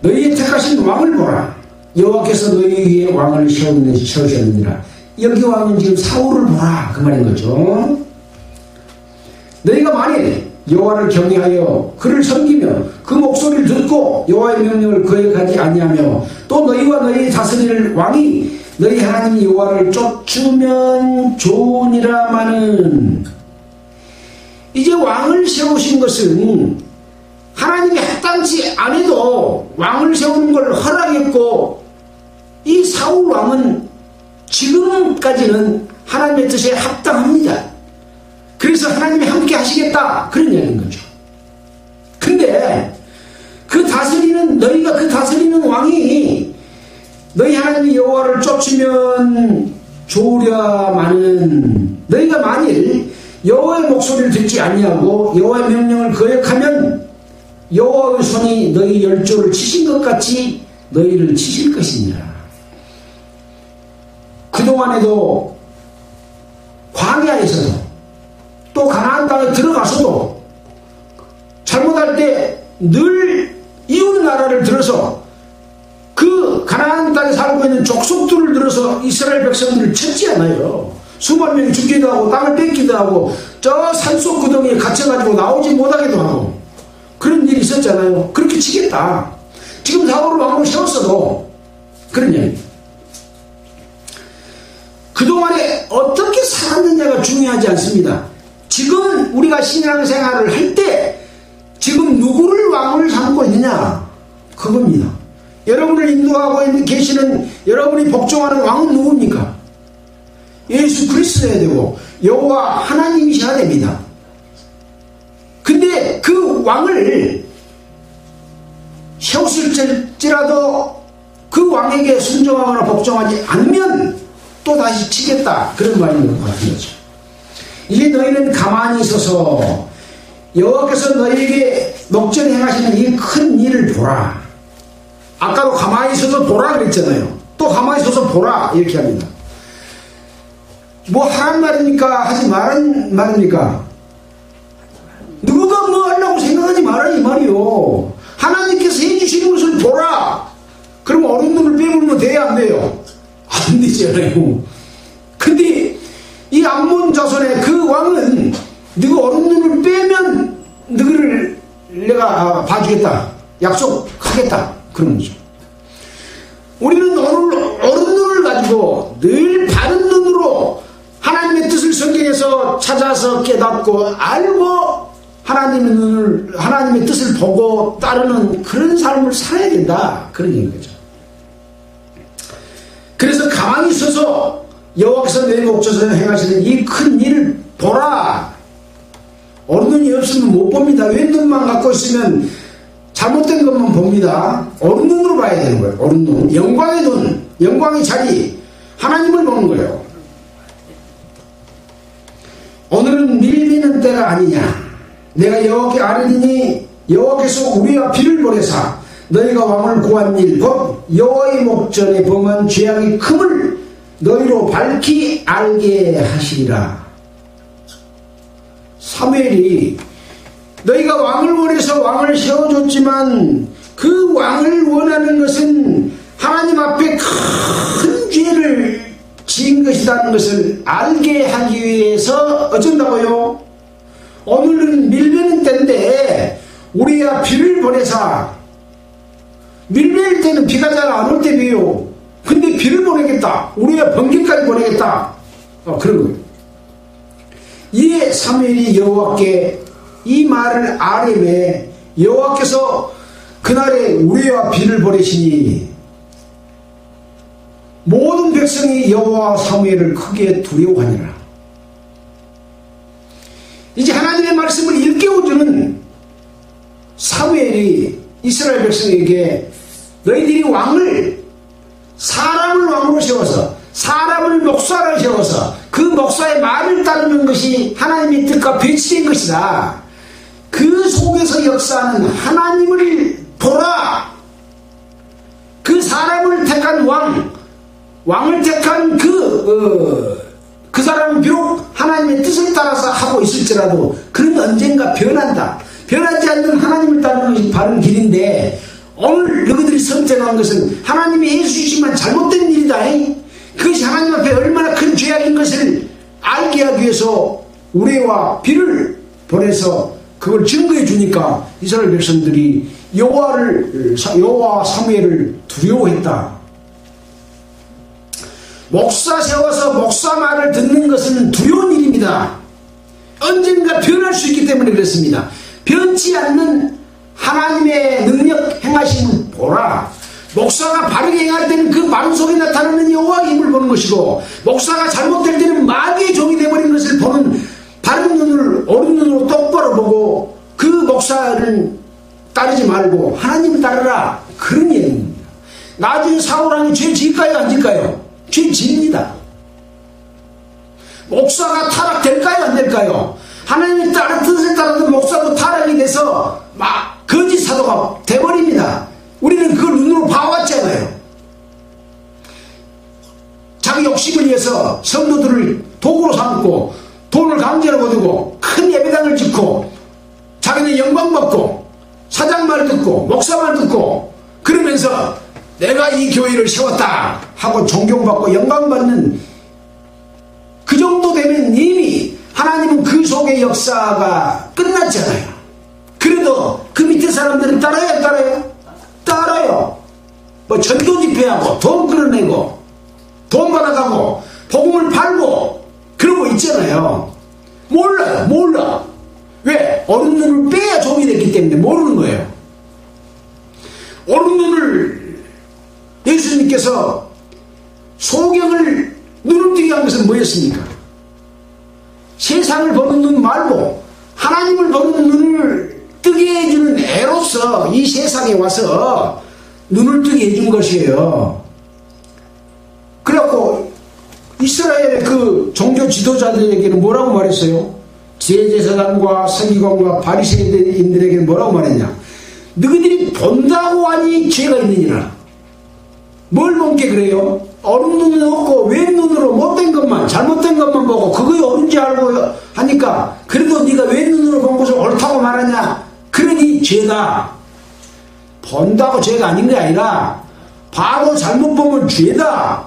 너희의 택하신 왕을 보라. 여호와께서 너희 위에 왕을 세우셨느니라. 여기 왕은 지금 사울을 보라 그 말인 거죠. 너희가 만일 여호와를 경외하여 그를 섬기며 그 목소리를 듣고 여호와의 명령을 거역하지 아니하며 또 너희와 너희 다스릴 왕이 너희 하나님 여호와를 쫓으면 좋으니라마는, 이제 왕을 세우신 것은 하나님이 합당치 않아도 왕을 세우는 걸 허락했고, 이 사울 왕은 지금까지는 하나님의 뜻에 합당합니다. 그래서 하나님이 함께 하시겠다 그런 얘기인 거죠. 근데 그 다스리는, 너희가 그 다스리는 왕이 너희 하나님 여호와를 쫓으면 좋으랴마는, 너희가 만일 여호와의 목소리를 듣지 아니하고 여호와의 명령을 거역하면 여호와의 손이 너희 열조를 치신 것 같이 너희를 치실 것이니라. 그동안에도 광야에서도 또 가나안 땅에 들어가서도 잘못할 때 늘 이웃 나라를 들어서 그 가나안 땅에 살고 있는 족속들을 들어서 이스라엘 백성들을 쳤지 않아요. 수만 명이 죽기도 하고 땅을 뺏기도 하고 저 산속 구덩이에 갇혀가지고 나오지 못하기도 하고 그런 일이 있었잖아요. 그렇게 치겠다. 지금 사울을 왕으로 세웠어도 그런 얘기입니다. 그동안에 어떻게 살았느냐가 중요하지 않습니다. 지금 우리가 신앙생활을 할 때 지금 누구를 왕을 삼고 있느냐 그겁니다. 여러분을 인도하고 계시는, 여러분이 복종하는 왕은 누굽니까? 예수 그리스도여야 되고 여호와 하나님이셔야 됩니다. 근데 그 왕을 세웠을지라도 그 왕에게 순종하거나 복종하지 않으면 또 다시 치겠다, 그런 말인 것 같은 거죠. 이제 너희는 가만히 있어서 여호와께서 너희에게 녹전에 행하시는 이 큰 일을 보라. 아까도 가만히 있어서 보라 그랬잖아요. 또 가만히 있어서 보라 이렇게 합니다. 뭐 하란 말입니까? 하지 말란 말입니까? 누가 뭐 하려고 생각하지 마라 이 말이요. 하나님께서 해주시는 것을 보라. 그러면 어른 눈을 빼물면 돼야 안 돼요? 안 되잖아요. 근데 이 암몬 자손의 그 왕은 너가 어른 눈을 빼면 너를 내가 봐주겠다, 약속하겠다, 그런 거죠. 우리는 어른 눈을 가지고 늘 바른 눈으로 하나님의 뜻을 성경에서 찾아서 깨닫고 알고 하나님의 뜻을 보고 따르는 그런 삶을 살아야 된다, 그런 얘기인 거죠. 그래서 가만히 있어서 여호와께서 내 목전에 행하시는 이 큰 일을 보라. 어른눈이 없으면 못 봅니다. 왼눈만 갖고 있으면 잘못된 것만 봅니다. 어른눈으로 봐야 되는 거예요. 어른눈, 영광의 눈, 영광의 자리, 하나님을 보는 거예요. 오늘은 밀리는 때가 아니냐. 내가 여호와께 아뢰리니 여호와께서 우리와 비를 보내사 너희가 왕을 구한 일 곧 여호와의 목전에 범한 죄악의 큼을 너희로 밝히 알게 하시리라. 사무엘이 너희가 왕을 원해서 왕을 세워줬지만 그 왕을 원하는 것은 하나님 앞에 큰 죄를 지은 것이라는 것을 알게 하기 위해서 어쩐다고요? 오늘은 밀베는 때인데 우리가 비를 보내사, 밀베일 때는 비가 잘 안 올 때예요. 근데 비를 보내겠다, 우리가 번개까지 보내겠다, 그런 거예요. 이에 사무엘이 여호와께 이 말을 아뢰매 여호와께서 그날에 우리와 비를 보내시니 모든 백성이 여호와 사무엘을 크게 두려워하니라. 이제 하나님의 말씀을 일깨워주는 사무엘이 이스라엘 백성에게 너희들이 사람을 왕으로 세워서, 사람을 목사로 세워서 그 목사의 말을 따르는 것이 하나님의 뜻과 배치된 것이다. 그 속에서 역사하는 하나님을 보라. 그 사람을 택한 왕을 택한 그 사람은 비록 하나님의 뜻을 따라서 하고 있을지라도 그는 언젠가 변한다. 변하지 않는 하나님을 따르는 것이 바른 길인데 오늘 너희들이 선택한 것은 하나님이 해주시지만 잘못된 일이다. 그것이 하나님 앞에 얼마나 큰 죄악인 것을 알게 하기 위해서 우레와 비를 보내서 그걸 증거해 주니까 이스라엘 백성들이 여호와 사무엘을 두려워했다. 목사 세워서 목사 말을 듣는 것은 두려운 일입니다. 언젠가 변할 수 있기 때문에 그렇습니다. 변치 않는 하나님의 능력 행하심을 보라. 목사가 바르게 행할 때는 그 바른 속에 나타나는 여호와의 힘을 보는 것이고, 목사가 잘못될 때는 마귀의 종이 되어버린 것을 보는 바른 눈을 옳은 눈으로 똑바로 보고 그 목사를 따르지 말고 하나님을 따르라, 그런 얘기입니다. 나중에 사울왕이 죄 질까요 안 질까요? 죄 집니다. 목사가 타락될까요 안 될까요? 하나님의 뜻을 따르던 목사도 타락이 돼서 막 거짓 사도가 돼버립니다. 우리는 그걸 눈으로 봐왔잖아요. 자기 욕심을 위해서 성도들을 도구로 삼고 돈을 강제로 거두고 큰 예배당을 짓고 자기는 영광 받고 사장 말 듣고 목사 말 듣고 그러면서 내가 이 교회를 세웠다 하고 존경받고 영광받는 그 정도 되면 이미 하나님은 그 속의 역사가 끝났잖아요. 그래도 그 밑에 사람들은 따라요. 뭐 전도 집회하고 돈 끌어내고 돈 받아가고 복음을 팔고 그러고 있잖아요. 몰라. 왜? 어른 눈을 빼야 종이 됐기 때문에 모르는 거예요. 어른 눈을 예수님께서 소경을 눈을 뜨게 한 것은 뭐였습니까? 세상을 보는 눈 말고 하나님을 보는 눈을 뜨게 해주는 애로서 이 세상에 와서 눈을 뜨게 해준 것이에요. 그래갖고 이스라엘의 그 종교 지도자들에게는 뭐라고 말했어요? 제사장과 서기관과 바리새인들에게는 뭐라고 말했냐? 너희들이 본다고 하니 죄가 있느니라. 뭘 본게 그래요? 어른 눈은 없고 왼눈으로 못된 것만, 잘못된 것만 보고 그거에 옳은지 알고 하니까 그래도 네가 왼눈으로 본 것을 옳다고 말하냐? 그러니 죄다. 본다고 죄가 아닌 게 아니라 바로 잘못 보면 죄다.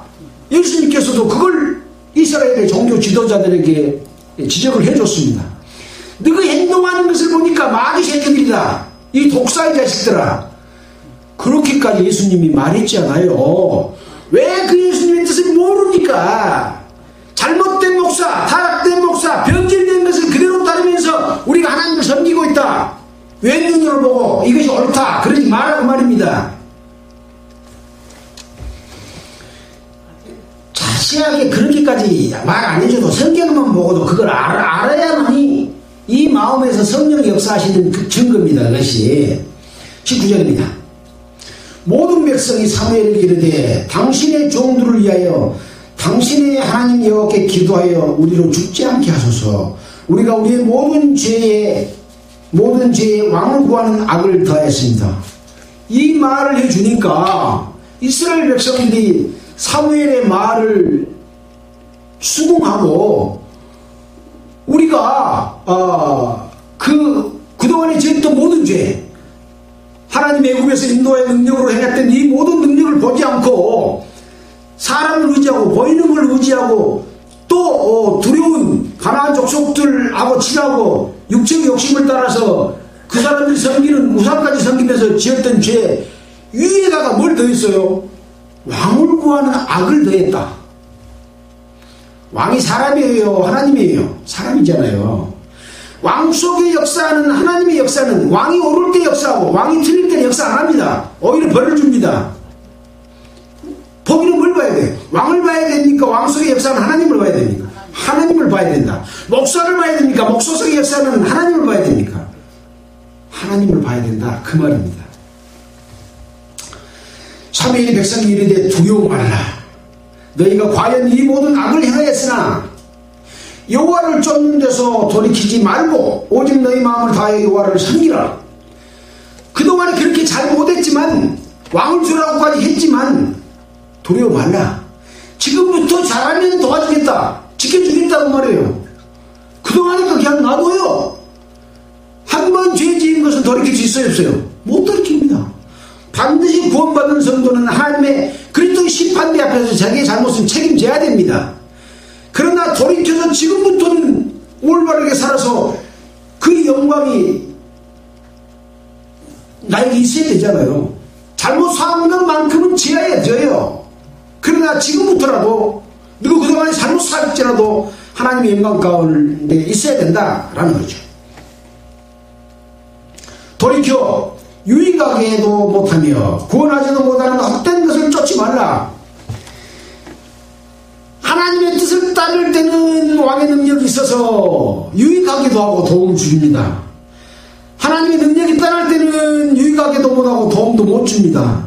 예수님께서도 그걸 이스라엘의 종교 지도자들에게 지적을 해줬습니다. 너희 행동하는 것을 보니까 마귀 새끼들이다. 이 독사의 자식들아. 그렇게까지 예수님이 말했잖아요. 왜 그 예수님의 뜻을 모르니까? 잘못된 목사, 타락된 목사, 변질된 것을 그대로 따르면서 우리가 하나님을 섬기고 있다. 왼눈으로 보고 이것이 옳다. 그러지 말라고 말입니다. 자세하게 그렇게까지 말 안 해줘도 성경만 보고도 그걸 알아야만이 이 마음에서 성령이 역사하시는 그 증거입니다. 그것이 19절입니다. 모든 백성이 사무엘에게 이르되 당신의 종들을 위하여 당신의 하나님 여호와께 기도하여 우리로 죽지 않게 하소서. 우리가 우리의 모든 죄에 왕을 구하는 악을 더하였습니다. 이 말을 해주니까 이스라엘 백성들이 사무엘의 말을 수긍하고 우리가 그동안에 지었던 모든 죄, 하나님 애굽에서 인도의 능력으로 행했던 이 모든 능력을 보지 않고 사람을 의지하고 보이는 걸 의지하고 또 두려운 가나안 족속들하고 친하고 육체의 욕심을 따라서 그 사람들이 섬기는 우상까지 섬기면서 지었던 죄 위에다가 뭘 더했어요? 왕을 구하는 악을 더했다. 왕이 사람이에요? 하나님이에요? 사람이잖아요. 왕 속의 역사는, 하나님의 역사는 왕이 오를 때 역사하고 왕이 틀릴 때는 역사 안 합니다. 오히려 벌을 줍니다. 보기는 뭘 봐야 돼요? 왕을 봐야 됩니까? 왕 속의 역사는 하나님을 봐야 됩니까? 하나님을 봐야 된다. 목사를 봐야 됩니까? 목사 속의 역사는 하나님을 봐야 됩니까? 하나님을 봐야 된다. 그 말입니다. 사무엘이 백성이 이르되 두려워 말라. 너희가 과연 이 모든 악을 행하였으나 여호와를 쫓는 데서 돌이키지 말고 오직 너희 마음을 다하여 여호와를 섬기라. 그동안에 그렇게 잘 못했지만 왕을 주라고까지 했지만 두려워 말라. 지금부터 잘하면 도와주겠다. 지켜주겠다고 말해요. 그동안에 그냥 놔둬요. 한 번 죄 지은 것은 돌이킬 수 있어요, 없어요? 못 돌이킵니다. 반드시 구원받은 성도는 하나님의 그리스도의 심판대 앞에서 자기의 잘못은 책임져야 됩니다. 그러나 돌이켜서 지금부터는 올바르게 살아서 그 영광이 나에게 있어야 되잖아요. 잘못 사한 것만큼은 지어야 져요. 그러나 지금부터라도 누구 그동안에 잘못 살았지라도 하나님의 영광 가운데 있어야 된다라는 거죠. 돌이켜 유익하게도 못하며 구원하지도 못하는 헛된 것을 쫓지 말라. 하나님의 뜻을 따를 때는 왕의 능력이 있어서 유익하기도 하고 도움을 줍니다. 하나님의 능력이 떠날 때는 유익하게도 못하고 도움도 못 줍니다.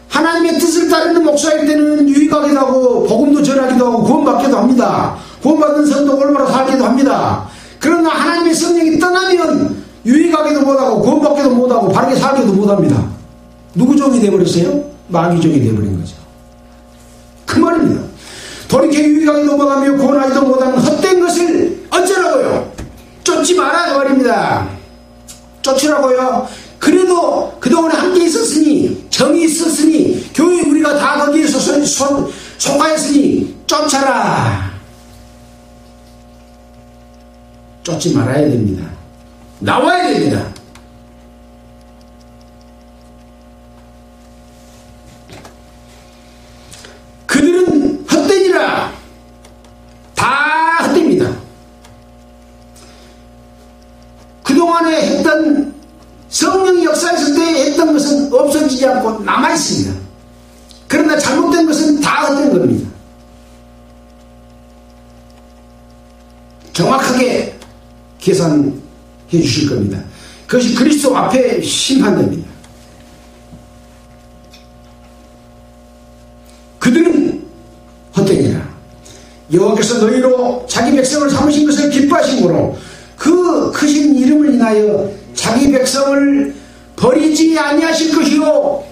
하나님의 뜻을 따르는 목사일 때는 유익하기도 하고 복음도 전하기도 하고 구원받기도 합니다. 구원받은 성도가 올바로 살기도 합니다. 그러나 하나님의 성령이 떠나면 유익하기도 못하고 구원받기도 못하고 바르게 살기도 못합니다. 누구 종이 되어버렸어요? 마귀 종이 되어버린 거죠. 그 말입니다. 돌이켜 유익하기도 못하며 구원하지도 못하는 헛된 것을 어쩌라고요? 쫓지 마라 그 말입니다. 쫓으라고요. 그래도 그동안에 함께 있었으니 정이 있었으니 교회 우리가 다 거기에서 속하였으니 쫓아라. 쫓지 말아야 됩니다. 나와야 됩니다. 그들은 헛되니라. 다 헛됩니다. 그동안에 했던 성령이 역사했을 때 했던 것은 없어지지 않고 남아있습니다. 그러나 잘못된 것은 다 헛된 겁니다. 정확하게 계산해 주실 겁니다. 그것이 그리스도 앞에 심판됩니다. 그들은 헛되니라. 여호와께서 너희로 자기 백성을 삼으신 것을 기뻐하심으로 그 크신 이름을 인하여 자기 백성을 버리지 아니하실 것이요.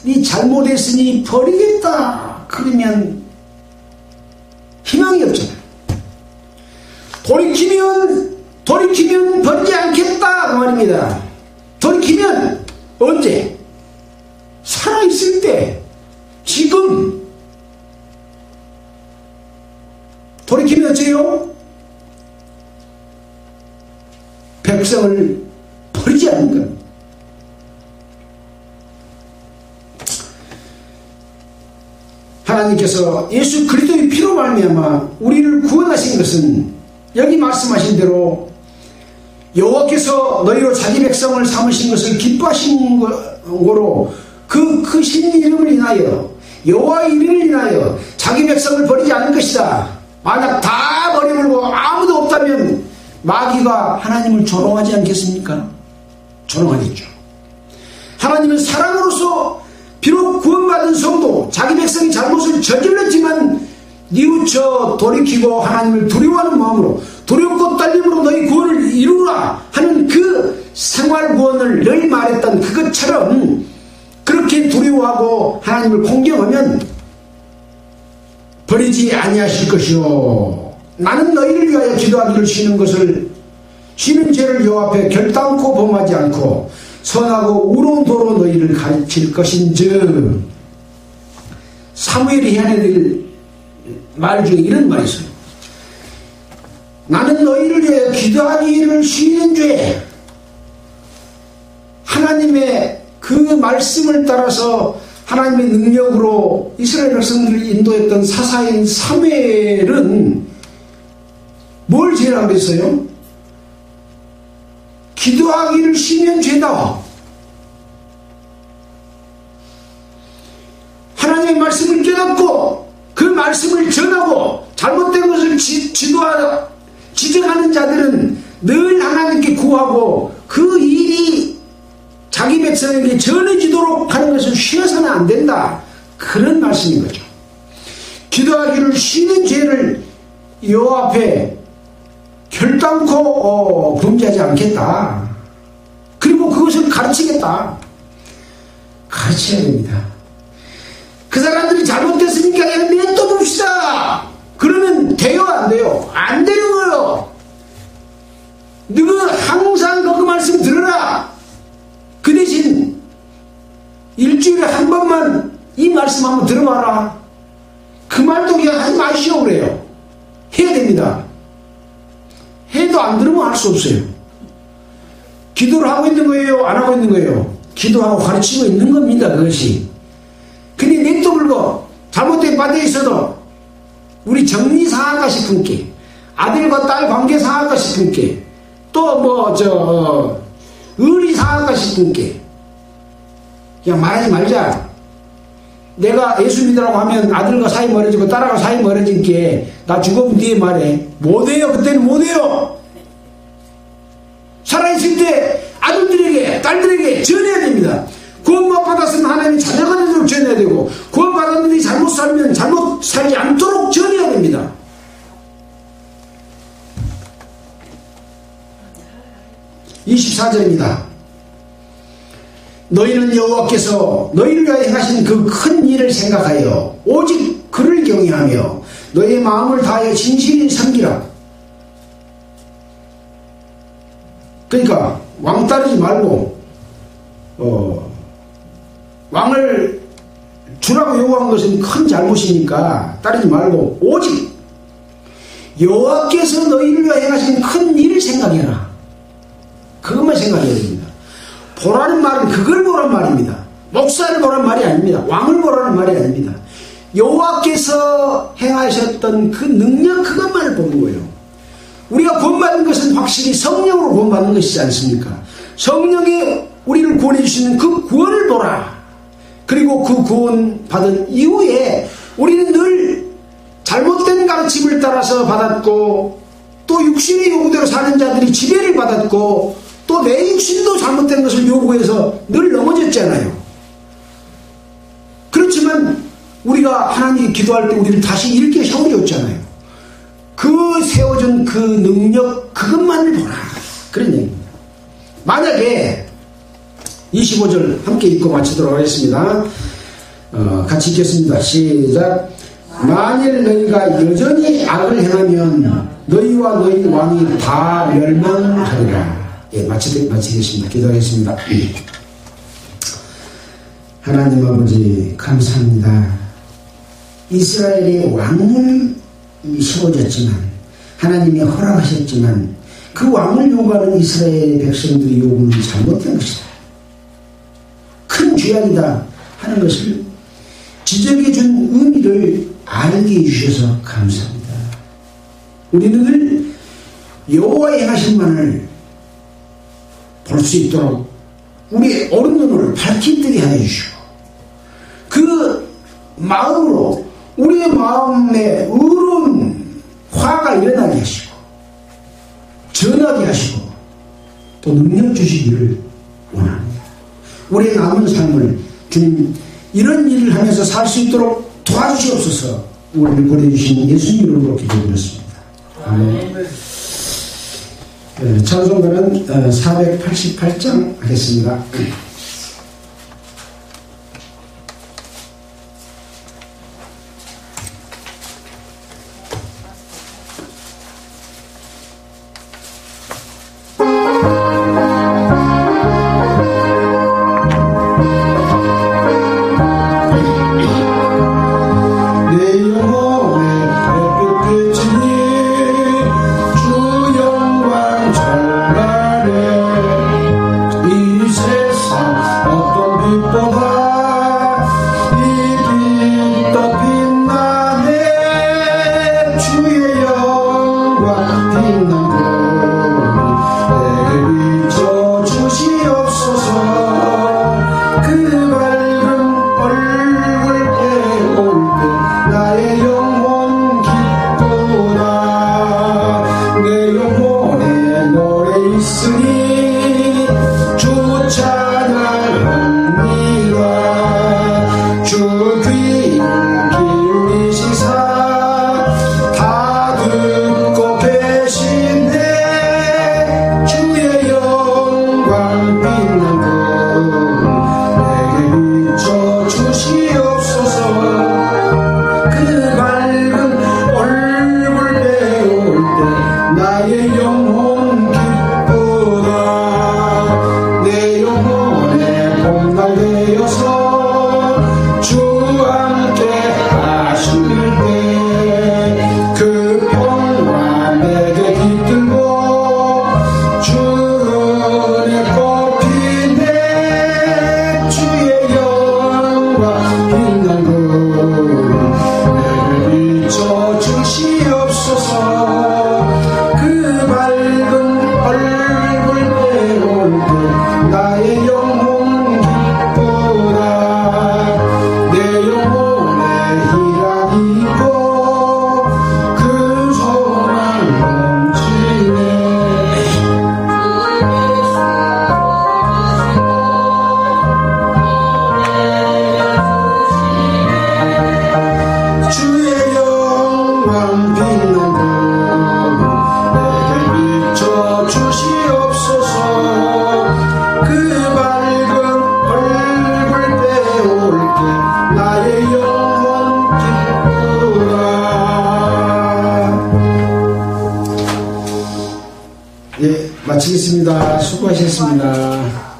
네 잘못했으니 버리겠다 그러면 희망이 없잖아. 돌이키면 버리지 않겠다 그 말입니다. 돌이키면 언제? 살아있을 때, 지금. 돌이키면 어째요? 백성을 버리지 않는 것. 하나님께서 예수 그리스도의 피로 말미암아 우리를 구원하신 것은 여기 말씀하신 대로 여호와께서 너희로 자기 백성을 삼으신 것을 기뻐하신 거로 그 크신 이름을 인하여 여호와의 이름을 인하여 자기 백성을 버리지 않을 것이다. 만약 다 버려버리고 아무도 없다면 마귀가 하나님을 조롱하지 않겠습니까? 조롱하겠죠. 하나님은 사랑으로서 비록 구원받은 성도 자기 백성이 잘못을 저질렀지만 뉘우쳐 돌이키고 하나님을 두려워하는 마음으로 두렵고 떨림으로 너희 구원을 이루라 하는 그 생활 구원을 늘 말했던 그것처럼 그렇게 두려워하고 하나님을 공경하면 버리지 아니하실 것이요. 나는 너희를 위하여 기도하기를 쉬는 죄를 여호와 앞에 결단코 범하지 않고 선하고 의로운 도로 너희를 가르칠 것인즉. 사무엘이 해야 될 말 중에 이런 말이 있어요. 나는 너희를 위하여 기도하기를 쉬는 죄. 하나님의 그 말씀을 따라서 하나님의 능력으로 이스라엘 백성들을 인도했던 사사인 사무엘은 뭘 죄라고 그랬어요? 기도하기를 쉬면 죄다. 하나님의 말씀을 깨닫고 그 말씀을 전하고 잘못된 것을 지적하는 자들은 늘 하나님께 구하고 그 일이 자기 백성에게 전해지도록 하는 것을 쉬어서는 안 된다. 그런 말씀인 거죠. 기도하기를 쉬는 죄를 여호와 앞에 결단코 범죄하지 않겠다. 그리고 그것을 가르치겠다. 가르쳐야 됩니다. 그 사람들이 잘못됐으니까 냅둬봅시다. 그러면 돼요 안 돼요? 안 되는 거예요. 너가 항상 그 말씀 들어라. 그 대신 일주일에 한 번만 이 말씀 한번 들어봐라. 그 말도 그냥 하지 마시오 그래요. 해야 됩니다. 해도 안 들으면 할 수 없어요. 기도를 하고 있는 거예요? 안 하고 있는 거예요? 기도하고 가르치고 있는 겁니다. 그것이. 근데 냅도 불고 잘못된 바대에 있어도 우리 정리 상할까 싶은 게, 아들과 딸 관계 상할까 싶은 게, 또 의리 상할까 싶은 게, 그냥 말하지 말자. 내가 예수 믿으라고 하면 아들과 사이 멀어지고 딸하고 사이 멀어진 게 나 죽어본 뒤에 말해. 못해요. 그때는 못해요. 살아있을 때 아들들에게 딸들에게 전해야 됩니다. 구원 못 받았으면 하나님이 자녀가 되도록 전해야 되고, 구원 받았는데 잘못 살면 잘못 살지 않도록 전해야 됩니다. (24절입니다) 너희는 여호와께서 너희를 위하여 행하신 그 큰 일을 생각하여 오직 그를 경외하며 너희의 마음을 다하여 진실히 섬기라. 그러니까 왕 따르지 말고 왕을 주라고 요구한 것은 큰 잘못이니까 따르지 말고 오직 여호와께서 너희를 위하여 행하신 큰 일을 생각해라. 그것만 생각해야 됩니다. 보라는 말은 그걸 보란 말입니다. 목사를 보란 말이 아닙니다. 왕을 보라는 말이 아닙니다. 여호와께서 행하셨던 그 능력, 그것만을 보는 거예요. 우리가 구원받은 것은 확실히 성령으로 구원받는 것이지 않습니까? 성령이 우리를 구원해 주시는 그 구원을 보라. 그리고 그 구원 받은 이후에 우리는 늘 잘못된 가르침을 따라서 받았고, 또 육신의 요구대로 사는 자들이 지배를 받았고, 또 또 내 육신도 잘못된 것을 요구해서 늘 넘어졌잖아요. 그렇지만 우리가 하나님께 기도할 때 우리를 다시 일으켜 세워줬잖아요. 그 세워준 그 능력 그것만을 보라, 그런 얘기입니다. 만약에 25절 함께 읽고 마치도록 하겠습니다. 같이 읽겠습니다. 시작. 만일 너희가 여전히 악을 행하면 너희와 너희 왕이 다 멸망하리라. 예, 마치겠습니다. 기도하겠습니다. 하나님 아버지 감사합니다. 이스라엘의 왕을 세워졌지만 하나님이 허락하셨지만 그 왕을 요구하는 이스라엘 백성들의 요구는 잘못된 것이다. 큰 죄악이다 하는 것을 지적해 준 의미를 알게 해주셔서 감사합니다. 우리는 늘 여호와의 행하신만을 볼 수 있도록 우리의 어른 눈을 밝히게 하여 주시고 그 마음으로 우리의 마음에 의로운 화가 일어나게 하시고 전하게 하시고 또 능력 주시기를 원합니다. 우리의 남은 삶을 주님 이런 일을 하면서 살 수 있도록 도와주시옵소서. 우리를 보내주신 예수님 이름으로 기도드렸습니다. 아멘. 찬송가는 488장 하겠습니다. 마치겠습니다. 수고하셨습니다.